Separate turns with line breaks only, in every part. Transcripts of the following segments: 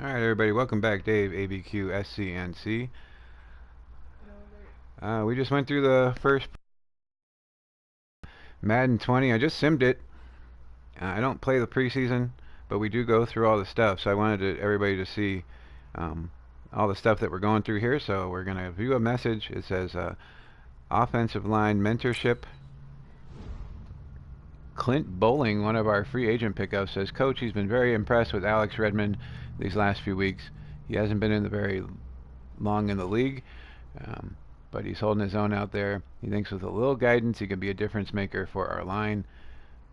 Alright everybody, welcome back. Dave, ABQ, SCNC. We just went through the first Madden 20. I just simmed it. I don't play the preseason, but we do go through all the stuff. So I wanted everybody to see all the stuff that we're going through here. So we're going to view a message. It says offensive line mentorship. Clint Bowling, one of our free agent pickups, says, Coach, he's been very impressed with Alex Redmond these last few weeks. He hasn't been in the very long in the league, but he's holding his own out there. He thinks with a little guidance he can be a difference maker for our line.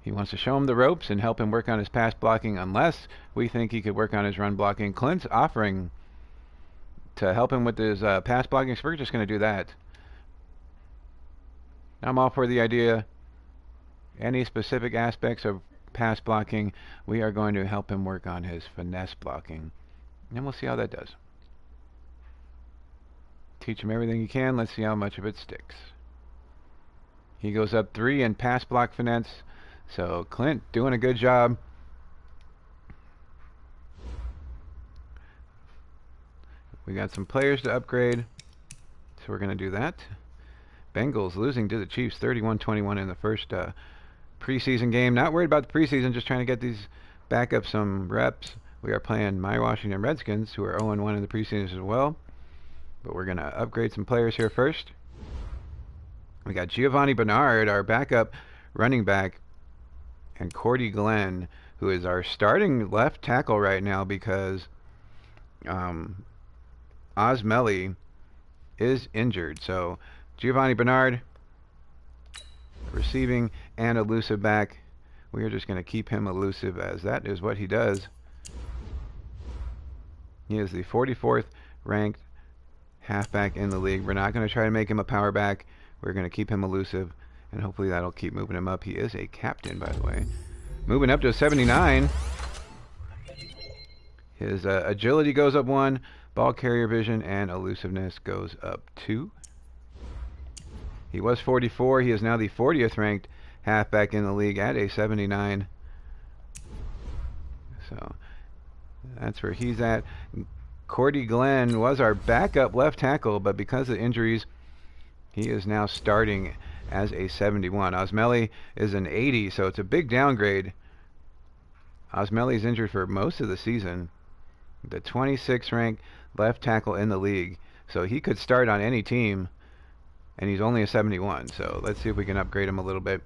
He wants to show him the ropes and help him work on his pass blocking, unless we think he could work on his run blocking. Clint's offering to help him with his pass blocking, so we're just going to do that. I'm all for the idea. Any specific aspects of pass blocking, we are going to help him work on his finesse blocking. And we'll see how that does. Teach him everything you can. Let's see how much of it sticks. He goes up 3 in pass block finesse. So Clint doing a good job. We got some players to upgrade, so we're going to do that. Bengals losing to the Chiefs 31-21 in the first preseason game. Not worried about the preseason, just trying to get these backups some reps. We are playing my Washington Redskins, who are 0-1 in the preseason as well. But we're going to upgrade some players here first. We got Giovanni Bernard, our backup running back, and Cordy Glenn, who is our starting left tackle right now because Osmelli is injured. So Giovanni Bernard, receiving and elusive back. We are just going to keep him elusive, as that is what he does. He is the 44th ranked halfback in the league. We're not going to try to make him a power back. We're going to keep him elusive, and hopefully that'll keep moving him up. He is a captain, by the way. Moving up to a 79. His agility goes up 1, ball carrier vision and elusiveness goes up 2. He was 44. He is now the 40th ranked halfback in the league at a 79. So that's where he's at. Cordy Glenn was our backup left tackle, but because of injuries, he is now starting as a 71. Osmelli is an 80, so it's a big downgrade. Osmelli is injured for most of the season. The 26th ranked left tackle in the league, so he could start on any team, and he's only a 71. So let's see if we can upgrade him a little bit.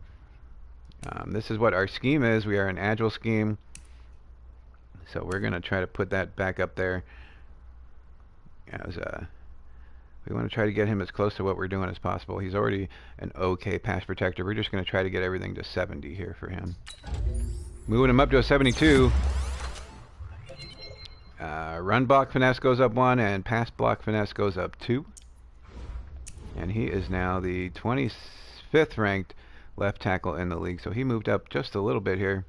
This is what our scheme is. We are an agile scheme, so we're going to try to put that back up there. As we want to try to get him as close to what we're doing as possible. He's already an okay pass protector. We're just going to try to get everything to 70 here for him. Moving him up to a 72. Run block finesse goes up 1 and pass block finesse goes up 2. And he is now the 25th ranked left tackle in the league. So he moved up just a little bit here.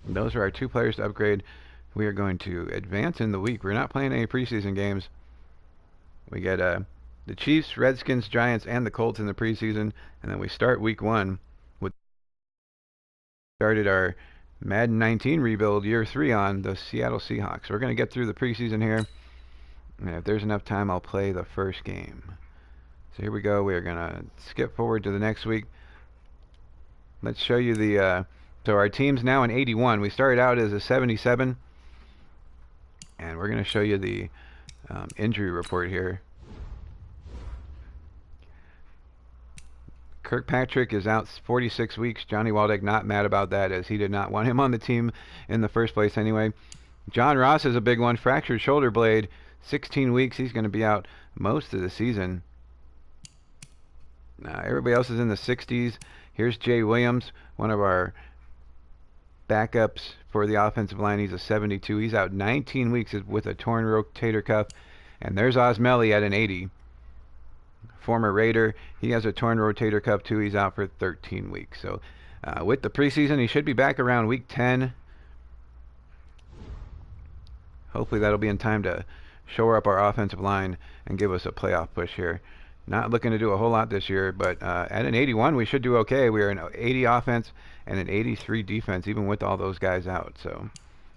And those are our 2 players to upgrade. We are going to advance in the week. We're not playing any preseason games. We get the Chiefs, Redskins, Giants, and the Colts in the preseason. And then we start week 1 with started our Madden 19 rebuild year 3 on the Seattle Seahawks. We're going to get through the preseason here. And if there's enough time, I'll play the first game. So here we go. We are going to skip forward to the next week. Let's show you the... so our team's now an 81. We started out as a 77. And we're going to show you the injury report here. Kirkpatrick is out 46 weeks. Johnny Waldeck not mad about that, as he did not want him on the team in the first place anyway. John Ross is a big one. Fractured shoulder blade. 16 weeks. He's going to be out most of the season. Everybody else is in the 60s. Here's Jay Williams, one of our backups for the offensive line. He's a 72. He's out 19 weeks with a torn rotator cuff. And there's Osmelli at an 80. Former Raider. He has a torn rotator cuff too. He's out for 13 weeks. So with the preseason, he should be back around week 10. Hopefully that'll be in time to shore up our offensive line and give us a playoff push here. Not looking to do a whole lot this year, but at an 81, we should do okay. We are an 80 offense and an 83 defense, even with all those guys out. So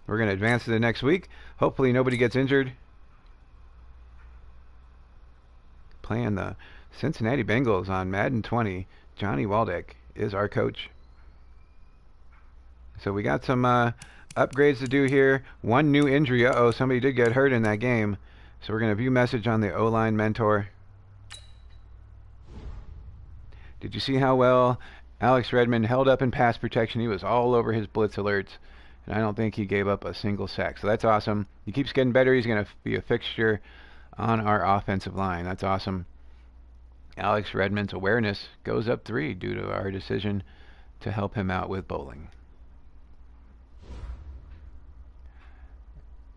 We're going to advance to the next week. Hopefully nobody gets injured. Playing the Cincinnati Bengals on Madden 20. Johnny Waldeck is our coach. So we got some upgrades to do here. One new injury. Uh-oh, somebody did get hurt in that game. So we're going to view message on the O-line mentor. Did you see how well Alex Redmond held up in pass protection? He was all over his blitz alerts, and I don't think he gave up a single sack. So that's awesome. He keeps getting better. He's going to be a fixture on our offensive line. That's awesome. Alex Redmond's awareness goes up 3 due to our decision to help him out with bowling.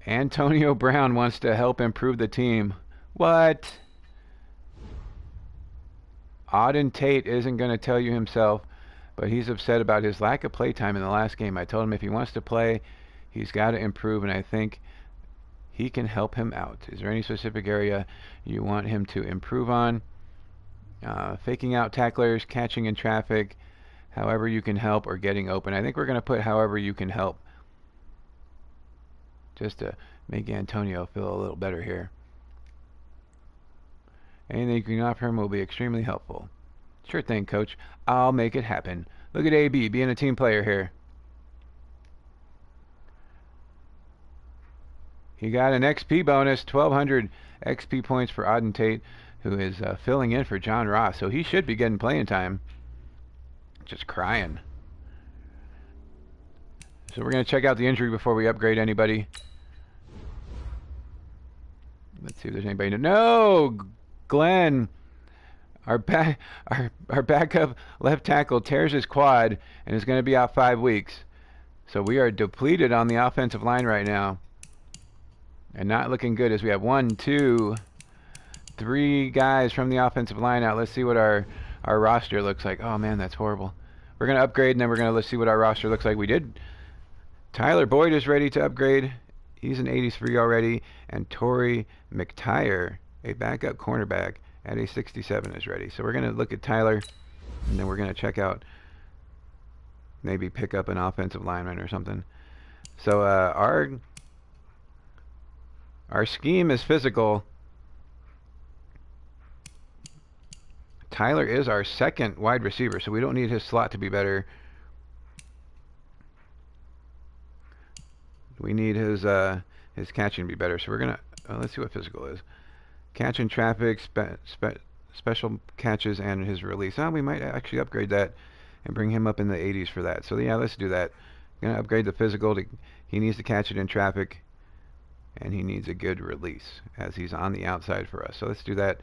Antonio Brown wants to help improve the team. What? Auden Tate isn't going to tell you himself, but he's upset about his lack of play time in the last game. I told him if he wants to play, he's got to improve, and I think he can help him out. Is there any specific area you want him to improve on? Faking out tacklers, catching in traffic, however you can help, or getting open. I think we're going to put however you can help, just to make Antonio feel a little better here. Anything you can offer him will be extremely helpful. Sure thing, coach. I'll make it happen. Look at AB being a team player here. He got an XP bonus, 1,200 XP points for Auden Tate, who is filling in for John Ross. So he should be getting playing time. Just crying. So we're going to check out the injury before we upgrade anybody. Let's see if there's anybody. No! Glenn, our backup left tackle, tears his quad and is going to be out 5 weeks. So we are depleted on the offensive line right now. And not looking good as we have 1, 2, 3 guys from the offensive line out. Let's see what our roster looks like. Oh, man, that's horrible. We're going to upgrade, and then we're going to let's see what our roster looks like. We did. Tyler Boyd is ready to upgrade. He's an 83 already. And Torrey McTire, a backup cornerback, at a 67 is ready. So we're going to look at Tyler, and then we're going to check out, maybe pick up an offensive lineman or something. So our scheme is physical. Tyler is our second wide receiver, so we don't need his slot to be better. We need his catching to be better. So we're gonna let's see what physical is. Catch in traffic, special catches, and his release. We might actually upgrade that and bring him up in the 80s for that. So yeah, let's do that. Gonna upgrade the physical. He needs to catch it in traffic, and he needs a good release as he's on the outside for us. So let's do that.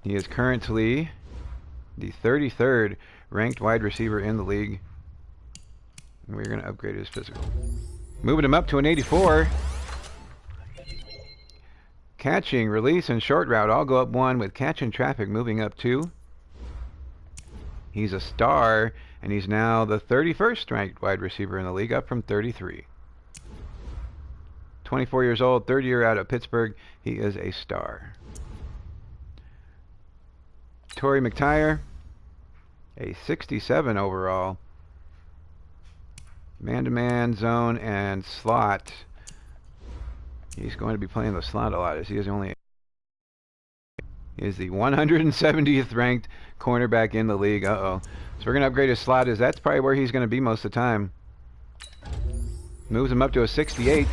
He is currently the 33rd ranked wide receiver in the league. And we're going to upgrade his physical. Moving him up to an 84. Catching, release, and short route all go up 1, with catch and traffic moving up 2. He's a star, and he's now the 31st ranked wide receiver in the league, up from 33. 24 years old, third year out of Pittsburgh. He is a star. Torrey McTire, a 67 overall. Man-to-man, zone, and slot. He's going to be playing the slot a lot, as he is only. He is the 170th ranked cornerback in the league. So we're going to upgrade his slot, as that's probably where he's going to be most of the time. Moves him up to a 68.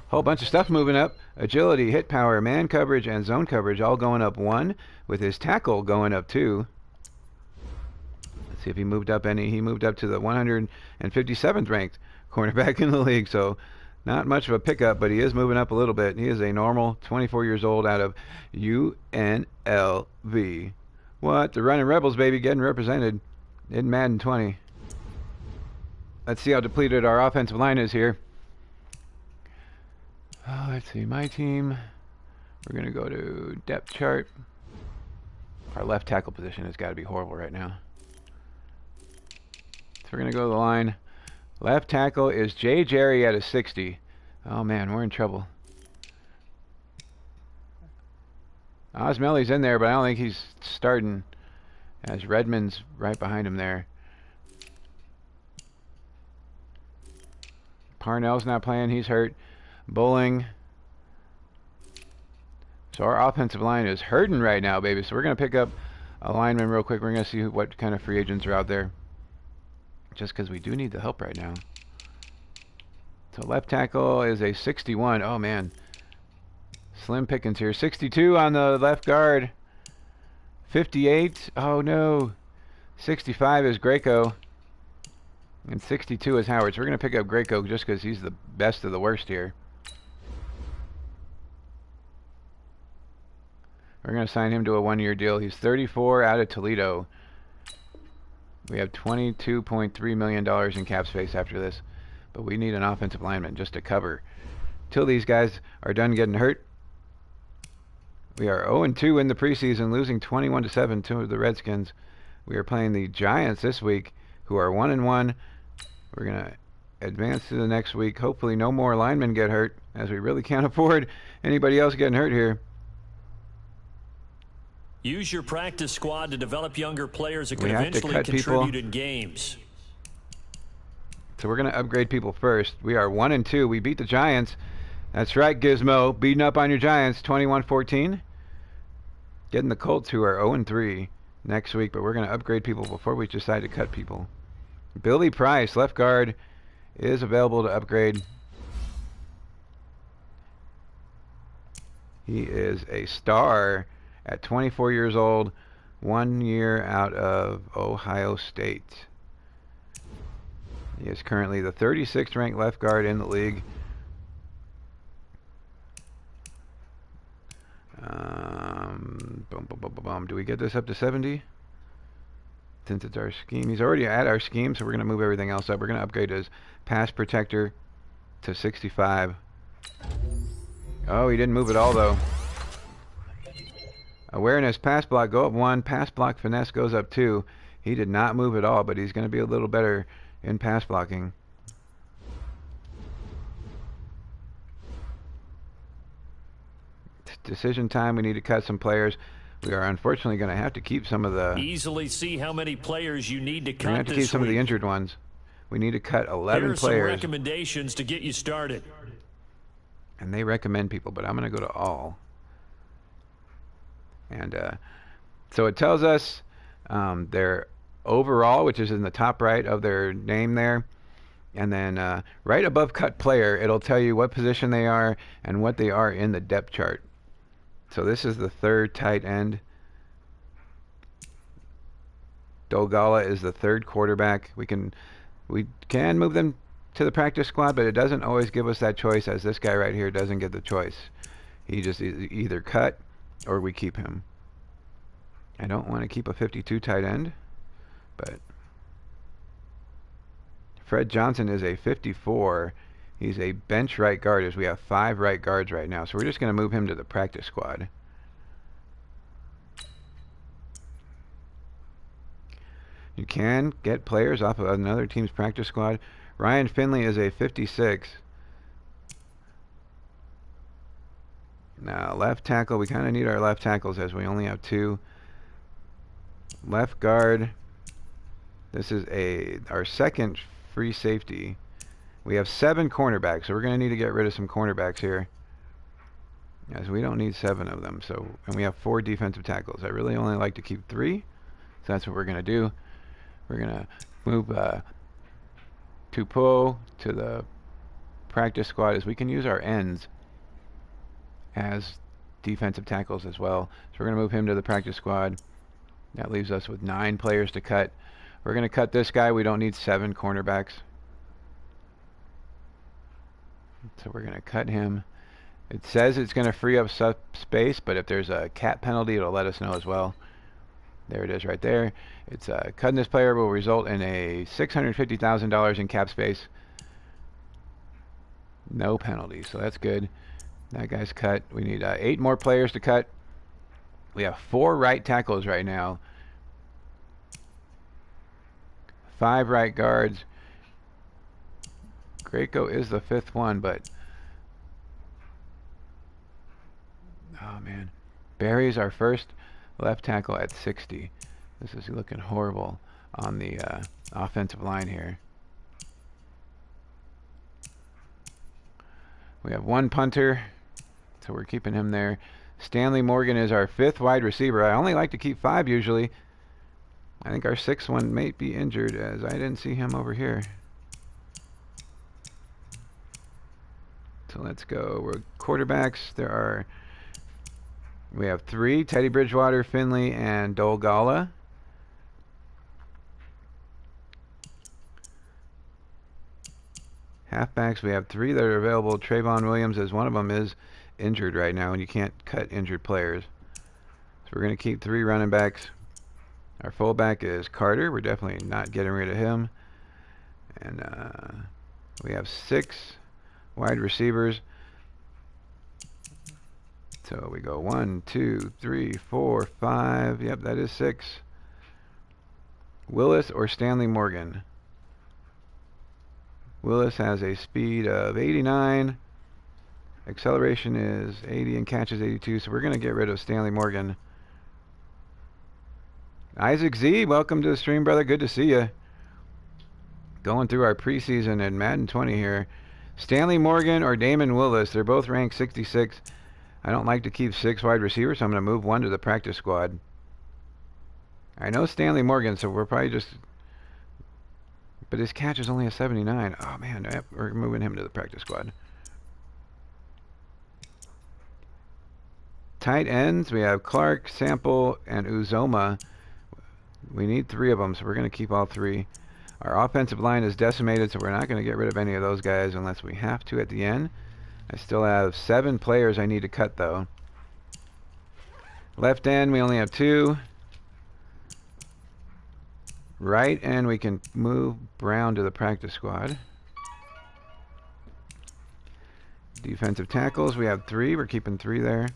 Whole bunch of stuff moving up. Agility, hit power, man coverage, and zone coverage all going up 1, with his tackle going up 2. Let's see if he moved up any. He moved up to the 157th ranked cornerback in the league. So not much of a pickup, but he is moving up a little bit. He is a normal 24 years old out of UNLV. What? The Running Rebels, baby, getting represented in Madden 20. Let's see how depleted our offensive line is here. Let's see, my team. We're going to go to depth chart. Our left tackle position has got to be horrible right now. So we're going to go to the line. Left tackle is Jay Jerry at a 60. Oh man, we're in trouble. Osmelli's in there, but I don't think he's starting, as Redmond's right behind him there. Parnell's not playing. He's hurt. Bowling. So our offensive line is hurting right now, baby. So we're going to pick up a lineman real quick. We're going to see what kind of free agents are out there. Just because we do need the help right now. So left tackle is a 61. Oh, man. Slim pickings here. 62 on the left guard. 58. Oh, no. 65 is Greco. And 62 is Howard. So we're going to pick up Greco just because he's the best of the worst here. We're going to sign him to a one-year deal. He's 34 out of Toledo. We have $22.3 million in cap space after this. But we need an offensive lineman just to cover till these guys are done getting hurt. We are 0-2 in the preseason, losing 21-7 to the Redskins. We are playing the Giants this week, who are 1-1. We're going to advance to the next week. Hopefully no more linemen get hurt, as we really can't afford anybody else getting hurt here.
Use your practice squad to develop younger players that can eventually contribute in games.
So we're going to upgrade people first. We are 1-2. We beat the Giants. That's right, Gizmo. Beating up on your Giants, 21-14. Getting the Colts, who are 0-3 next week. But we're going to upgrade people before we decide to cut people. Billy Price, left guard, is available to upgrade. He is a star at 24 years old, 1 year out of Ohio State. He is currently the 36th ranked left guard in the league. Do we get this up to 70? Since it's our scheme. He's already at our scheme, so we're going to move everything else up. We're going to upgrade his pass protector to 65. Oh, he didn't move at all, though. Awareness, pass block, go up 1. Pass block, finesse goes up 2. He did not move at all, but he's going to be a little better in pass blocking. Decision time. We need to cut some players. We are unfortunately going to have to keep some of the...
Easily see how many players you need to cut.
We're going to have to keep some of the injured ones. We need to cut 11 players.
Here are some recommendations to get you started.
And they recommend people, but I'm going to go to all. And so it tells us their overall, which is in the top right of their name there. And then right above cut player, it'll tell you what position they are and what they are in the depth chart. So this is the third tight end. Dogala is the third quarterback. We can move them to the practice squad, but it doesn't always give us that choice, as this guy right here doesn't get the choice. He just either cut or we keep him. I don't want to keep a 52 tight end, but Fred Johnson is a 54. He's a bench right guard, as we have 5 right guards right now. So we're just going to move him to the practice squad. You can get players off of another team's practice squad. Ryan Finley is a 56. Now, left tackle. We kind of need our left tackles, as we only have 2. Left guard. This is our second free safety. We have 7 cornerbacks, so we're going to need to get rid of some cornerbacks here, as we don't need 7 of them. So, and we have 4 defensive tackles. I really only like to keep 3, so that's what we're going to do. We're going to move Tupou to the practice squad, as we can use our ends as defensive tackles as well. So we're going to move him to the practice squad. That leaves us with 9 players to cut. We're going to cut this guy. We don't need 7 cornerbacks. So we're going to cut him. It says it's going to free up space, but if there's a cap penalty, it'll let us know as well. There it is right there. It's cutting this player will result in a $650,000 in cap space. No penalty, so that's good. That guy's cut. We need 8 more players to cut. We have 4 right tackles right now. 5 right guards. Greco is the 5th one, but oh man, Barry's our first left tackle at 60. This is looking horrible on the offensive line here. We have one punter, so we're keeping him there. Stanley Morgan is our 5th wide receiver. I only like to keep 5 usually. I think our 6th one may be injured, as I didn't see him over here. So let's go. We're quarterbacks. We have 3, Teddy Bridgewater, Finley, and Dolgala. Halfbacks, we have 3 that are available. Trayvon Williams, as one of them is injured right now, and you can't cut injured players. So we're going to keep 3 running backs. Our fullback is Carter. We're definitely not getting rid of him. And we have 6 wide receivers. So we go 1, 2, 3, 4, 5. Yep, that is 6. Willis or Stanley Morgan. Willis has a speed of 89. Acceleration is 80 and catches 82. So we're going to get rid of Stanley Morgan. Isaac Z, welcome to the stream, brother. Good to see you. Going through our preseason in Madden 20 here. Stanley Morgan or Damon Willis. They're both ranked 66. I don't like to keep 6 wide receivers, so I'm going to move 1 to the practice squad. I know Stanley Morgan, so we're probably just... But his catch is only a 79. Oh, man, yep, we're moving him to the practice squad. Tight ends, we have Clark, Sample, and Uzoma. We need 3 of them, so we're going to keep all 3. Our offensive line is decimated, so we're not going to get rid of any of those guys unless we have to at the end. I still have 7 players I need to cut, though. Left end, we only have 2. Right end, we can move Brown to the practice squad. Defensive tackles, we have 3. We're keeping 3 there.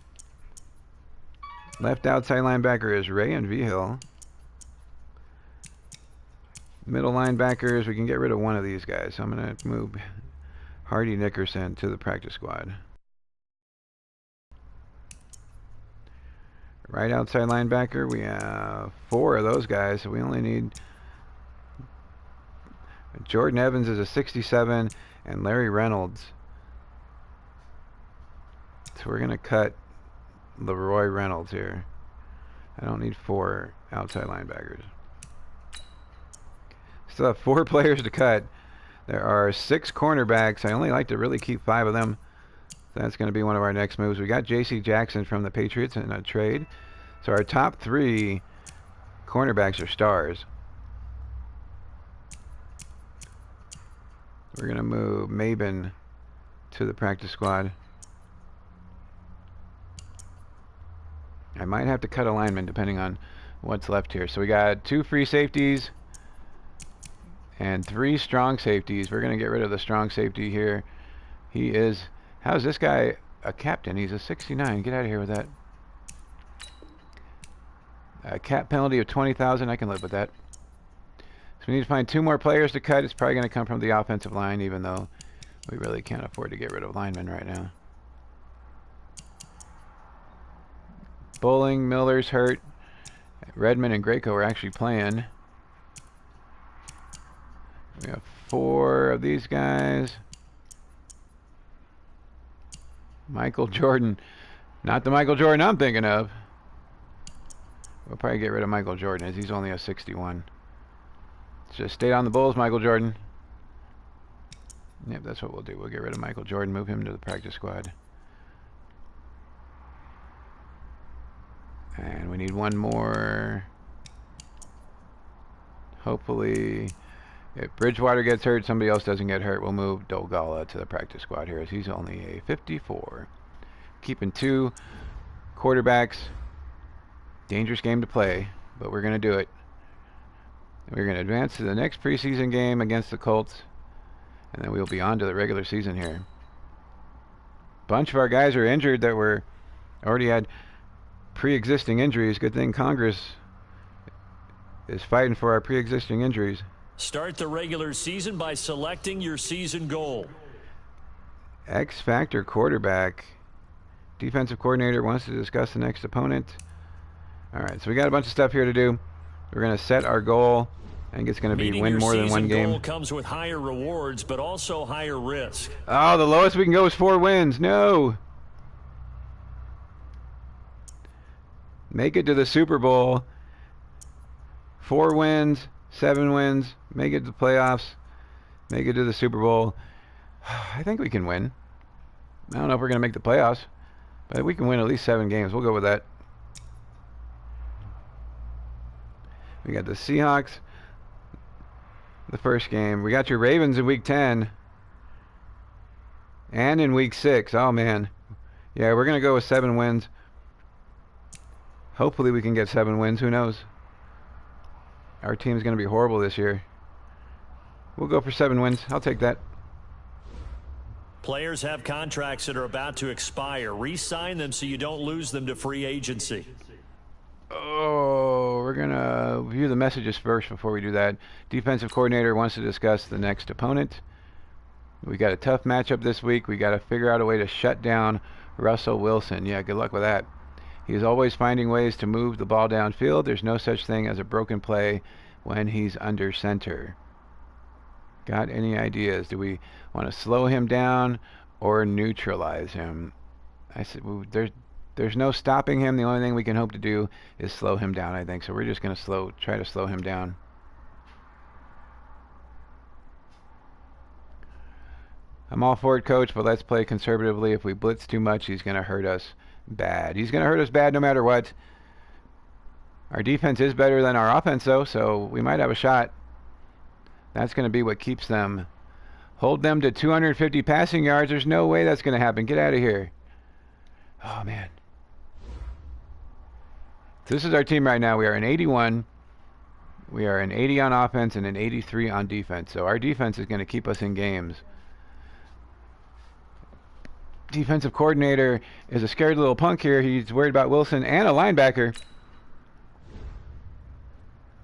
Left outside linebacker is Ray and Vigil. Middle linebackers, we can get rid of one of these guys. So I'm going to move Hardy Nickerson to the practice squad. Right outside linebacker, we have 4 of those guys, so we only need... Jordan Evans is a 67, and Larry Reynolds. So we're going to cut Leroy Reynolds here. I don't need 4 outside linebackers. Still have 4 players to cut. There are 6 cornerbacks. I only like to really keep 5 of them. So that's going to be one of our next moves. We got J.C. Jackson from the Patriots in a trade. So our top 3 cornerbacks are stars. We're going to move Mabin to the practice squad. I might have to cut a lineman depending on what's left here. So we got 2 free safeties and 3 strong safeties. We're going to get rid of the strong safety here. He is... How's this guy a captain? He's a 69. Get out of here with that. A cap penalty of 20,000. I can live with that. So we need to find 2 more players to cut. It's probably going to come from the offensive line, even though we really can't afford to get rid of linemen right now. Bowling, Miller's hurt. Redmond and Greco are actually playing. We have 4 of these guys. Michael Jordan. Not the Michael Jordan I'm thinking of. We'll probably get rid of Michael Jordan, as he's only a 61. Just stay on the Bulls, Michael Jordan. Yep, that's what we'll do. We'll get rid of Michael Jordan, move him to the practice squad. And we need 1 more. Hopefully, if Bridgewater gets hurt, somebody else doesn't get hurt, we'll move Dolgala to the practice squad here, as he's only a 54. Keeping 2 quarterbacks. Dangerous game to play, but we're going to do it. We're going to advance to the next preseason game against the Colts, and then we'll be on to the regular season here. Bunch of our guys are injured that were already had pre-existing injuries. Good thing Congress is fighting for our pre-existing injuries.
Start the regular season by selecting your season goal.
X Factor quarterback. Defensive coordinator wants to discuss the next opponent. Alright, so we got a bunch of stuff here to do. We're going to set our goal. I think it's going to be win more than one game.
Goal comes with higher rewards, but also higher risk.
Oh, the lowest we can go is 4 wins. No. Make it to the Super Bowl. 4 wins, 7 wins. Make it to the playoffs. Make it to the Super Bowl. I think we can win. I don't know if we're going to make the playoffs, but we can win at least 7 games. We'll go with that. We got the Seahawks. The first game. We got your Ravens in week 10. And in week 6. Oh, man. Yeah, we're going to go with 7 wins. Hopefully we can get 7 wins. Who knows? Our team's going to be horrible this year. We'll go for 7 wins. I'll take that.
Players have contracts that are about to expire. Re-sign them so you don't lose them to free agency.
Oh, we're going to view the messages first before we do that. Defensive coordinator wants to discuss the next opponent. We got a tough matchup this week. We got to figure out a way to shut down Russell Wilson. Yeah, good luck with that. He's always finding ways to move the ball downfield. There's no such thing as a broken play when he's under center. Got any ideas? Do we want to slow him down or neutralize him? I said, well, there's no stopping him. The only thing we can hope to do is slow him down, I think. So we're just going to try to slow him down. I'm all for it, coach, but let's play conservatively. If we blitz too much, he's going to hurt us bad. He's going to hurt us bad no matter what. Our defense is better than our offense, though, so we might have a shot. That's going to be what keeps them. Hold them to 250 passing yards. There's no way that's going to happen. Get out of here. Oh, man. This is our team right now. We are an 81. We are an 80 on offense and an 83 on defense. So our defense is going to keep us in games. Defensive coordinator is a scared little punk here. He's worried about Wilson and a linebacker.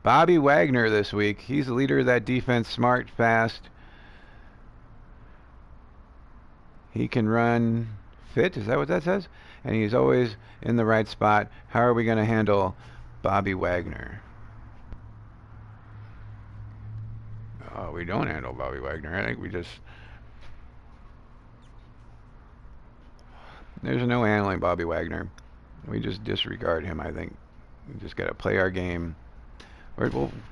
Bobby Wagner this week. He's the leader of that defense. Smart, fast. He can run fit. Is that what that says? And he's always in the right spot. How are we going to handle Bobby Wagner? Oh, we don't handle Bobby Wagner. I think we just... There's no handling Bobby Wagner. We just disregard him, I think. We just got to play our game.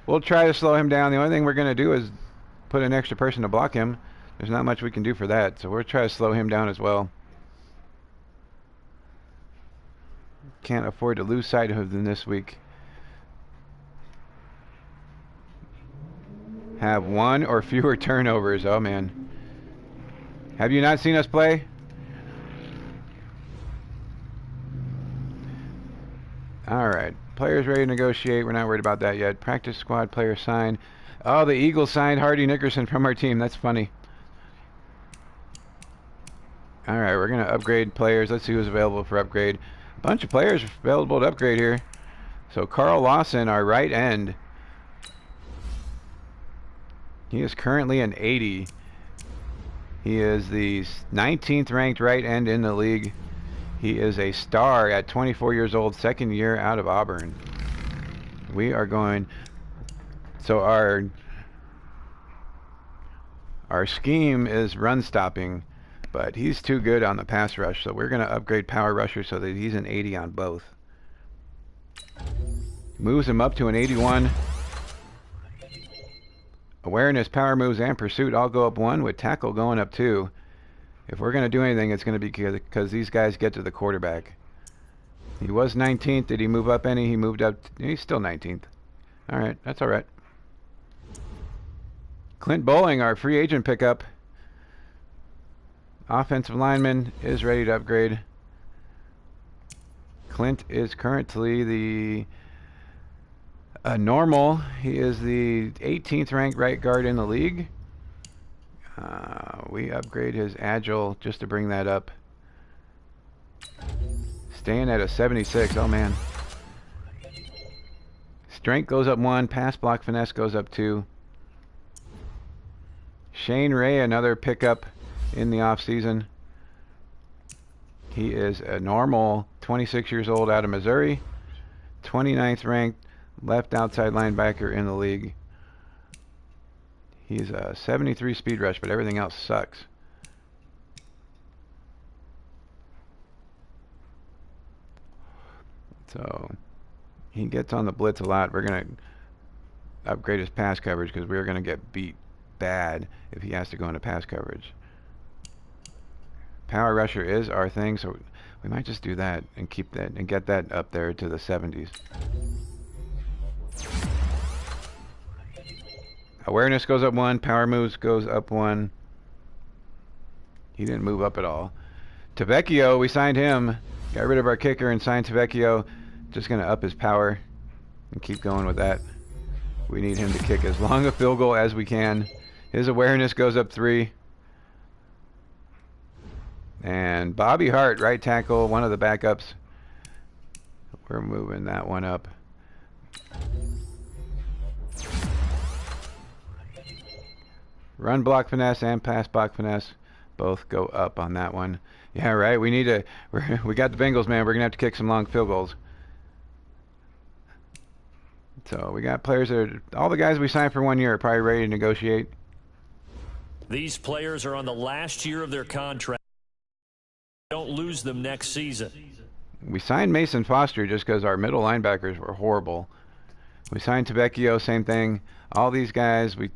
We'll try to slow him down. The only thing we're going to do is put an extra person to block him. There's not much we can do for that. So we'll try to slow him down as well. Can't afford to lose sight of him this week. Have 1 or fewer turnovers. Oh, man. Have you not seen us play? All right. Players ready to negotiate. We're not worried about that yet. Practice squad player signed. Oh, the Eagles signed Hardy Nickerson from our team. That's funny. All right, we're going to upgrade players. Let's see who's available for upgrade. A bunch of players available to upgrade here. So Carl Lawson, our right end. He is currently an 80. He is the 19th ranked right end in the league. He is a star at 24 years old, second year out of Auburn. We are going... So our scheme is run stopping, but he's too good on the pass rush, so we're going to upgrade power rusher so that he's an 80 on both. Moves him up to an 81. Awareness, power moves, and pursuit all go up 1, with tackle going up 2. If we're going to do anything, it's going to be because these guys get to the quarterback. He was 19th. Did he move up any? He moved up. He's still 19th. All right. That's all right. Clint Bowling, our free agent pickup. Offensive lineman is ready to upgrade. Clint is currently the normal. He is the 18th ranked right guard in the league. We upgrade his agile just to bring that up. Staying at a 76. Oh, man. Strength goes up 1. Pass block finesse goes up 2. Shane Ray, another pickup in the offseason. He is a normal 26 years old out of Missouri. 29th ranked left outside linebacker in the league. He's a 73 speed rush, but everything else sucks. So he gets on the blitz a lot. We're going to upgrade his pass coverage because we're going to get beat bad if he has to go into pass coverage. Power rusher is our thing, so we might just do that and keep that and get that up there to the 70s. Awareness goes up 1. Power moves goes up 1. He didn't move up at all. Tavecchio, we signed him. Got rid of our kicker and signed Tavecchio. Just going to up his power and keep going with that. We need him to kick as long a field goal as we can. His awareness goes up 3. And Bobby Hart, right tackle, one of the backups. We're moving that one up. Run block finesse and pass block finesse both go up on that one. Yeah, right. We need to. We got the Bengals, man. We're gonna have to kick some long field goals. So we got players that are, all the guys we signed for 1 year are probably ready to negotiate.
These players are on the last year of their contract. Don't lose them next season.
We signed Mason Foster just because our middle linebackers were horrible. We signed Tavecchio, same thing. All these guys, we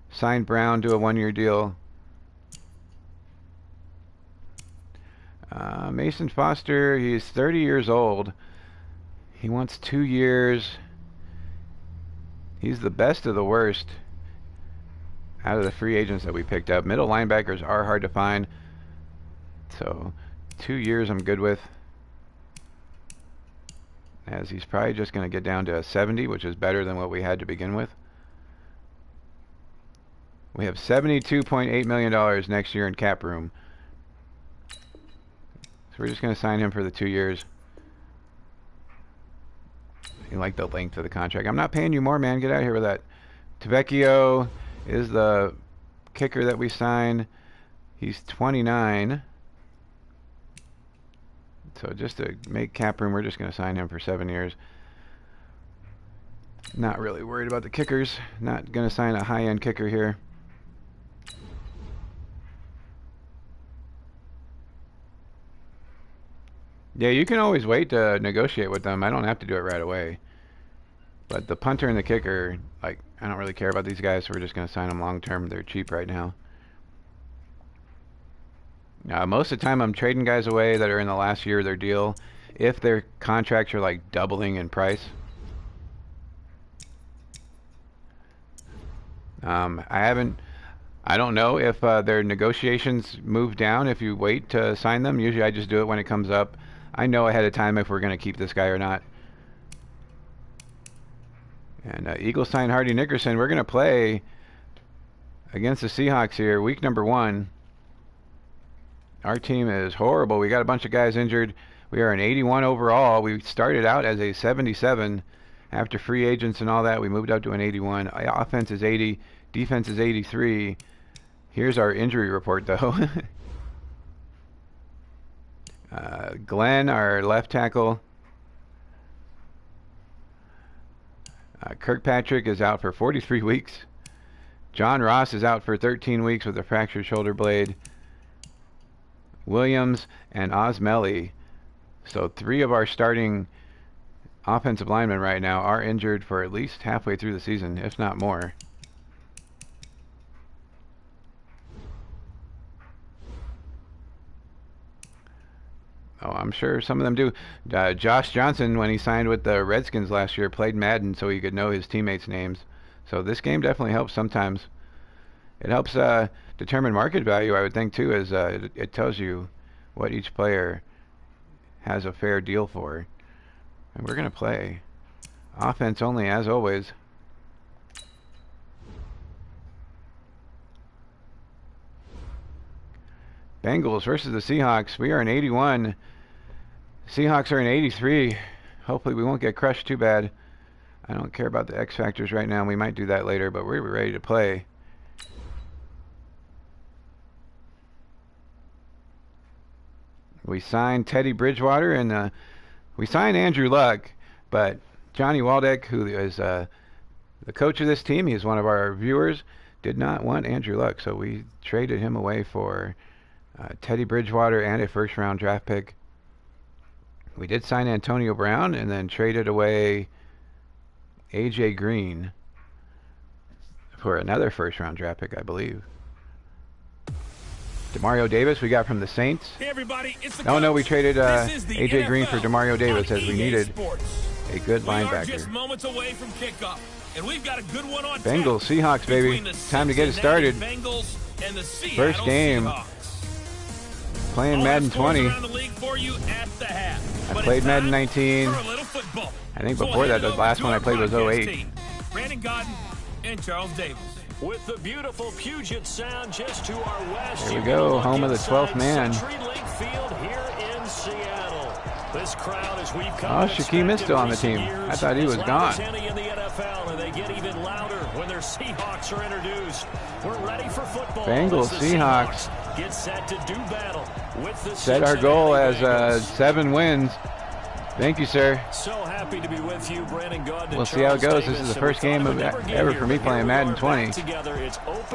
signed Brown to a 1-year deal. Mason Foster, he's 30 years old. He wants 2 years. He's the best of the worst out of the free agents that we picked up. Middle linebackers are hard to find. So 2 years I'm good with. As he's probably just going to get down to a 70, which is better than what we had to begin with. We have $72.8 million next year in cap room. So we're just going to sign him for the 2 years. You like the length of the contract. I'm not paying you more, man. Get out of here with that. Tavecchio is the kicker that we signed. He's 29. So just to make cap room, we're just going to sign him for 7 years. Not really worried about the kickers. Not going to sign a high-end kicker here. Yeah, you can always wait to negotiate with them. I don't have to do it right away. But the punter and the kicker, like, I don't really care about these guys, so we're just going to sign them long term. They're cheap right now. Most of the time I'm trading guys away that are in the last year of their deal if their contracts are like doubling in price. I don't know if their negotiations move down if you wait to sign them. Usually I just do it when it comes up. I know ahead of time if we're going to keep this guy or not. And Eagles signed Hardy Nickerson. We're going to play against the Seahawks here, week number 1. Our team is horrible. We got a bunch of guys injured. We are an 81 overall. We started out as a 77. After free agents and all that, we moved up to an 81. Offense is 80. Defense is 83. Here's our injury report, though. Glenn, our left tackle. Kirkpatrick is out for 43 weeks. John Ross is out for 13 weeks with a fractured shoulder blade. Williams and Osmelli. So 3 of our starting offensive linemen right now are injured for at least halfway through the season, if not more. Oh, I'm sure some of them do. Josh Johnson, when he signed with the Redskins last year, played Madden so he could know his teammates' names. So this game definitely helps sometimes. It helps determine market value, I would think, too, as it tells you what each player has a fair deal for. And we're going to play offense only, as always. Bengals versus the Seahawks. We are in 81. Seahawks are in 83. Hopefully we won't get crushed too bad. I don't care about the X factors right now. We might do that later, but we're ready to play. We signed Teddy Bridgewater and we signed Andrew Luck, but Johnny Waldeck, who is the coach of this team, he's one of our viewers, did not want Andrew Luck, so we traded him away for Teddy Bridgewater and a first-round draft pick. We did sign Antonio Brown and then traded away A.J. Green for another first-round draft pick, I believe. Demario Davis we got from the Saints.
Hey everybody, it's the
No, we traded A.J.
NFL
Green for Demario Davis as we needed a good
We are
linebacker.
just moments away from kickoff, and we've got a good one on
Bengals,
tap
Seahawks, baby.
between the
Time to get it started.
Bengals and the
First game.
Seahawks.
Playing
All
Madden
the scores
20.
around the league for you at the half.
I
But
played
it's
Madden
time
19.
for a little football.
I think
So
before
hand
that,
it
the
over
last
to
one I
our
played was
broadcast
08.
team, Brandon Godden and Charles Davis.
With the beautiful Puget Sound just to our west.
Here we
you
go,
look
home of the
inside
12th man.
CenturyLink Field here in Seattle. This crowd as we've come
Oh,
to
Shaquem is
expect
still
in
on the
recent
team.
years,
I thought he was
as loud as
gone.
any in the NFL, and they get even louder when their Seahawks are introduced. We're ready for football.
Bengals,
as the
Seahawks.
Get set to do battle with the
Set our goal as
Bengals.
7 wins. Thank you, sir.
So happy to be with you, Brandon Godden.
We'll see how it goes. This is the first game ever for me playing Madden 20.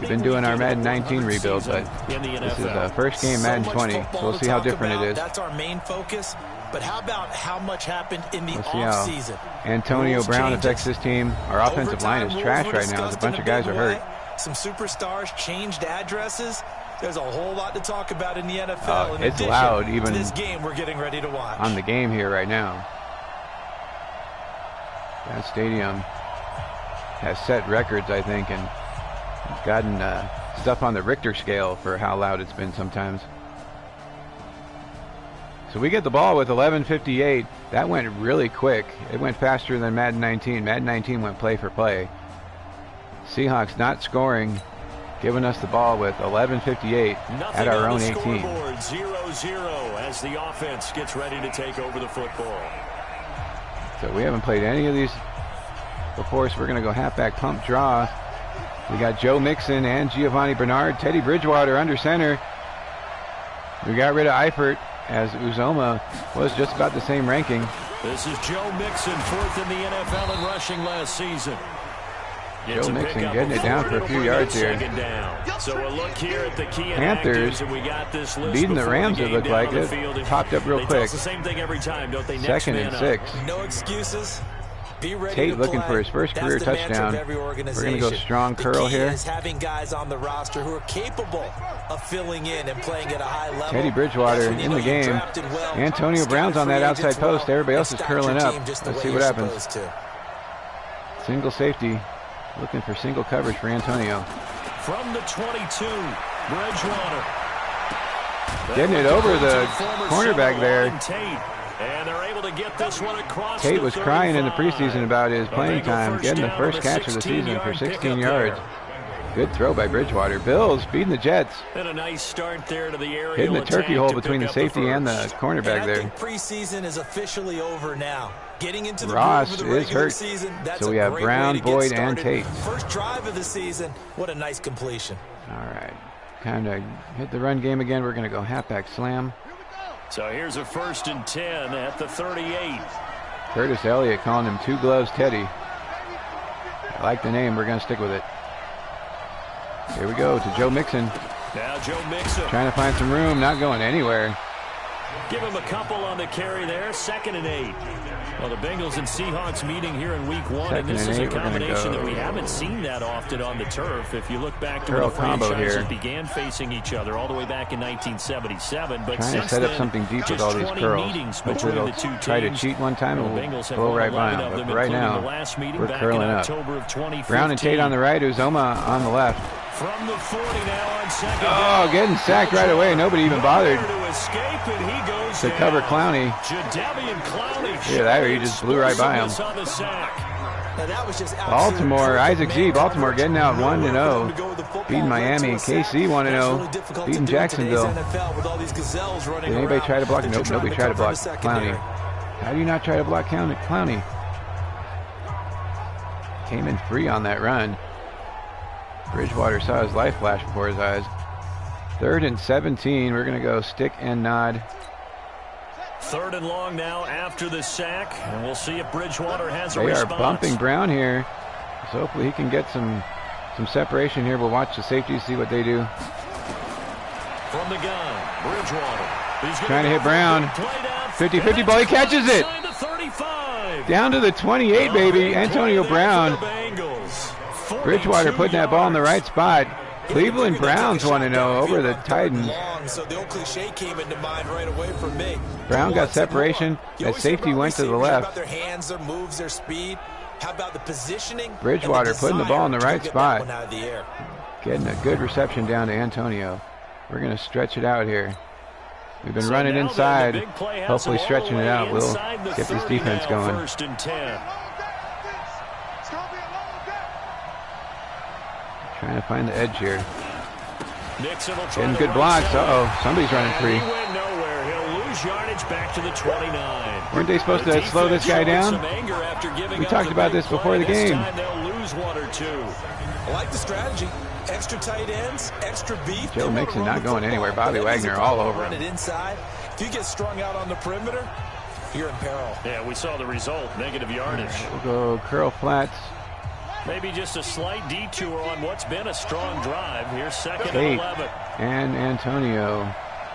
We've been doing our Madden 19 rebuild, but this is the first game Madden 20, so we'll see how different it is.
That's our main focus. But how about how much happened in the
Let's see how
offseason?
Antonio
Rules
Brown
changes.
affects this team. Our offensive line is
Overtime
trash
rules were
right now. There's a
discussed
bunch
in
of guys are
big
hurt.
way. Some superstars changed addresses. There's a whole lot to talk about in the NFL.
Oh,
in
it's
addition
loud
to
even
this game we're getting ready to watch.
on the game here right now. That stadium has set records, I think, and gotten stuff on the Richter scale for how loud it's been sometimes. So we get the ball with 11:58. That went really quick. It went faster than Madden 19. Madden 19 went play for play. Seahawks not scoring, giving us the ball with 11:58 at our own 18.
0-0 as the offense gets ready to take over the football.
So we haven't played any of these before, so we're going to go halfback pump draw. We got Joe Mixon and Giovanni Bernard. Teddy Bridgewater under center. We got rid of Eifert as Uzoma was just about the same ranking.
This is Joe Mixon, fourth in the NFL in rushing last season. Gets
Joe
a
Mixon
pickup
getting it
of
down
4,
for a few
it'll bring
yards
it
here.
second down. So a look here at the key
Panthers
inactives, and we got this list
beating the
before
Rams, it
game
looked
down
like
on the
it.
field.
Popped up real
They tell
quick.
us the same thing every time, don't they? Next
Second
man
and
up.
6.
No excuses. Be ready
Tate
to
looking
play.
for his first
That's
career
the mantra
touchdown.
of every
We're
organization.
going to go strong
The
curl
key
here.
is having guys on the roster who are capable of filling in and playing at a high level.
Teddy Bridgewater
That's when you
in
know
the
you
game.
drafted well,
Antonio Brown's on that
scouted
outside
free agents
post.
well,
Everybody else
and
is
stacked your
curling up.
team just the
Let's
way
see what
you're
happens.
supposed to.
Single safety. Looking for single coverage for Antonio.
From the 22, Bridgewater.
Getting it over the cornerback there.
And they're able to get this one across.
Tate
the
was crying in the
35.
preseason about his playing
Bengal
time,
first
getting the
down
first
on
catch of the season for
16-yard
16
pickup
yards.
there.
Good throw by Bridgewater. Bills beating the Jets.
And a nice start there to the area.
Hitting the turkey hole between the safety and the
And
cornerback
I
there.
think preseason is officially over now. Getting into the
Ross
groove of the
is
regular
hurt.
season, that's
So
a
we have
great
Brown,
way to get
Boyd, and
started.
Tate.
First drive of the season. What a nice completion.
All right. Time to hit the run game again. We're going to go halfback slam.
So here's a 1st and 10 at the 38.
Curtis Elliott calling him Two Gloves Teddy. I like the name. We're going to stick with it. Here we go to Joe Mixon.
Now Joe Mixon.
Trying to find some room. Not going anywhere.
Give him a couple on the carry there. 2nd and 8. Well, the Bengals and Seahawks meeting here in week 1, and
2nd
this
and
is a
8, we're gonna
combination
go.
that we haven't seen that often on the turf. If you look back to
Curl
when the
combo
franchises
here.
began facing each other all the way back in 1977, but
Trying to
since
set up
then,
something deep with
just
all these
20
curls.
meetings
Hopefully
between
they'll
the two
try to
teams.
cheat one time and
The
we'll
Bengals have
go
won
right by
11
them.
of
But
them,
right
including
now,
the last meeting
we're
back
curling
in
up.
October of 2015.
Brown and Tate on the right. Uzoma on the left.
From the 40 now on 2nd
Oh,
down.
getting sacked right away. Nobody even bothered
To escape, and he goes
to
down.
cover Clowney.
Jadeveon Clowney.
Yeah, that he just blew right by him.
On the sack.
Now that was just
Baltimore, Isaac Z. Baltimore getting out 1-0.
Beating
Beating Miami. KC 1-0. Beating Jacksonville. Did anybody try to block? Nope, nobody tried to block Clowney. How do you not try to block Clowney? Came in free on that run. Bridgewater saw his life flash before his eyes. 3rd and 17. We're going to go stick and nod.
3rd and long now after the sack, and we'll see if Bridgewater has a
They are
response.
bumping Brown here. So hopefully he can get some Some separation here. We'll watch the safeties, see what they do.
From the gun, Bridgewater.
Trying to hit Brown. 50-50 ball. He catches it. Down to the 28, baby. Antonio Brown. Bridgewater putting that ball in the right spot. Cleveland Browns want to know over the Titans.
So the old cliche came into mind right away for me.
Brown got separation as safety went to the left.
Their hands, their moves, their speed. How about the positioning?
Bridgewater putting the ball in the right spot.
Out of the air.
Getting a good reception down to Antonio. We're going to stretch it out here. We've been running inside, hopefully stretching it out. We'll get this defense going. Trying to find the edge here. Getting good blocks. Uh-oh, somebody's running free.
Back to the 29.
Weren't they supposed to slow this guy down? We talked about this before the game.
I like the strategy. Extra tight ends, extra beef.
Joe Mixon not going anywhere. Bobby Wagner all over him.
Inside. If you get strung out on the perimeter, you're in peril.
Yeah, we saw the result. Negative yardage.
We'll go curl flats.
Maybe just a slight detour on what's been a strong drive. Here's second and 11.
And Antonio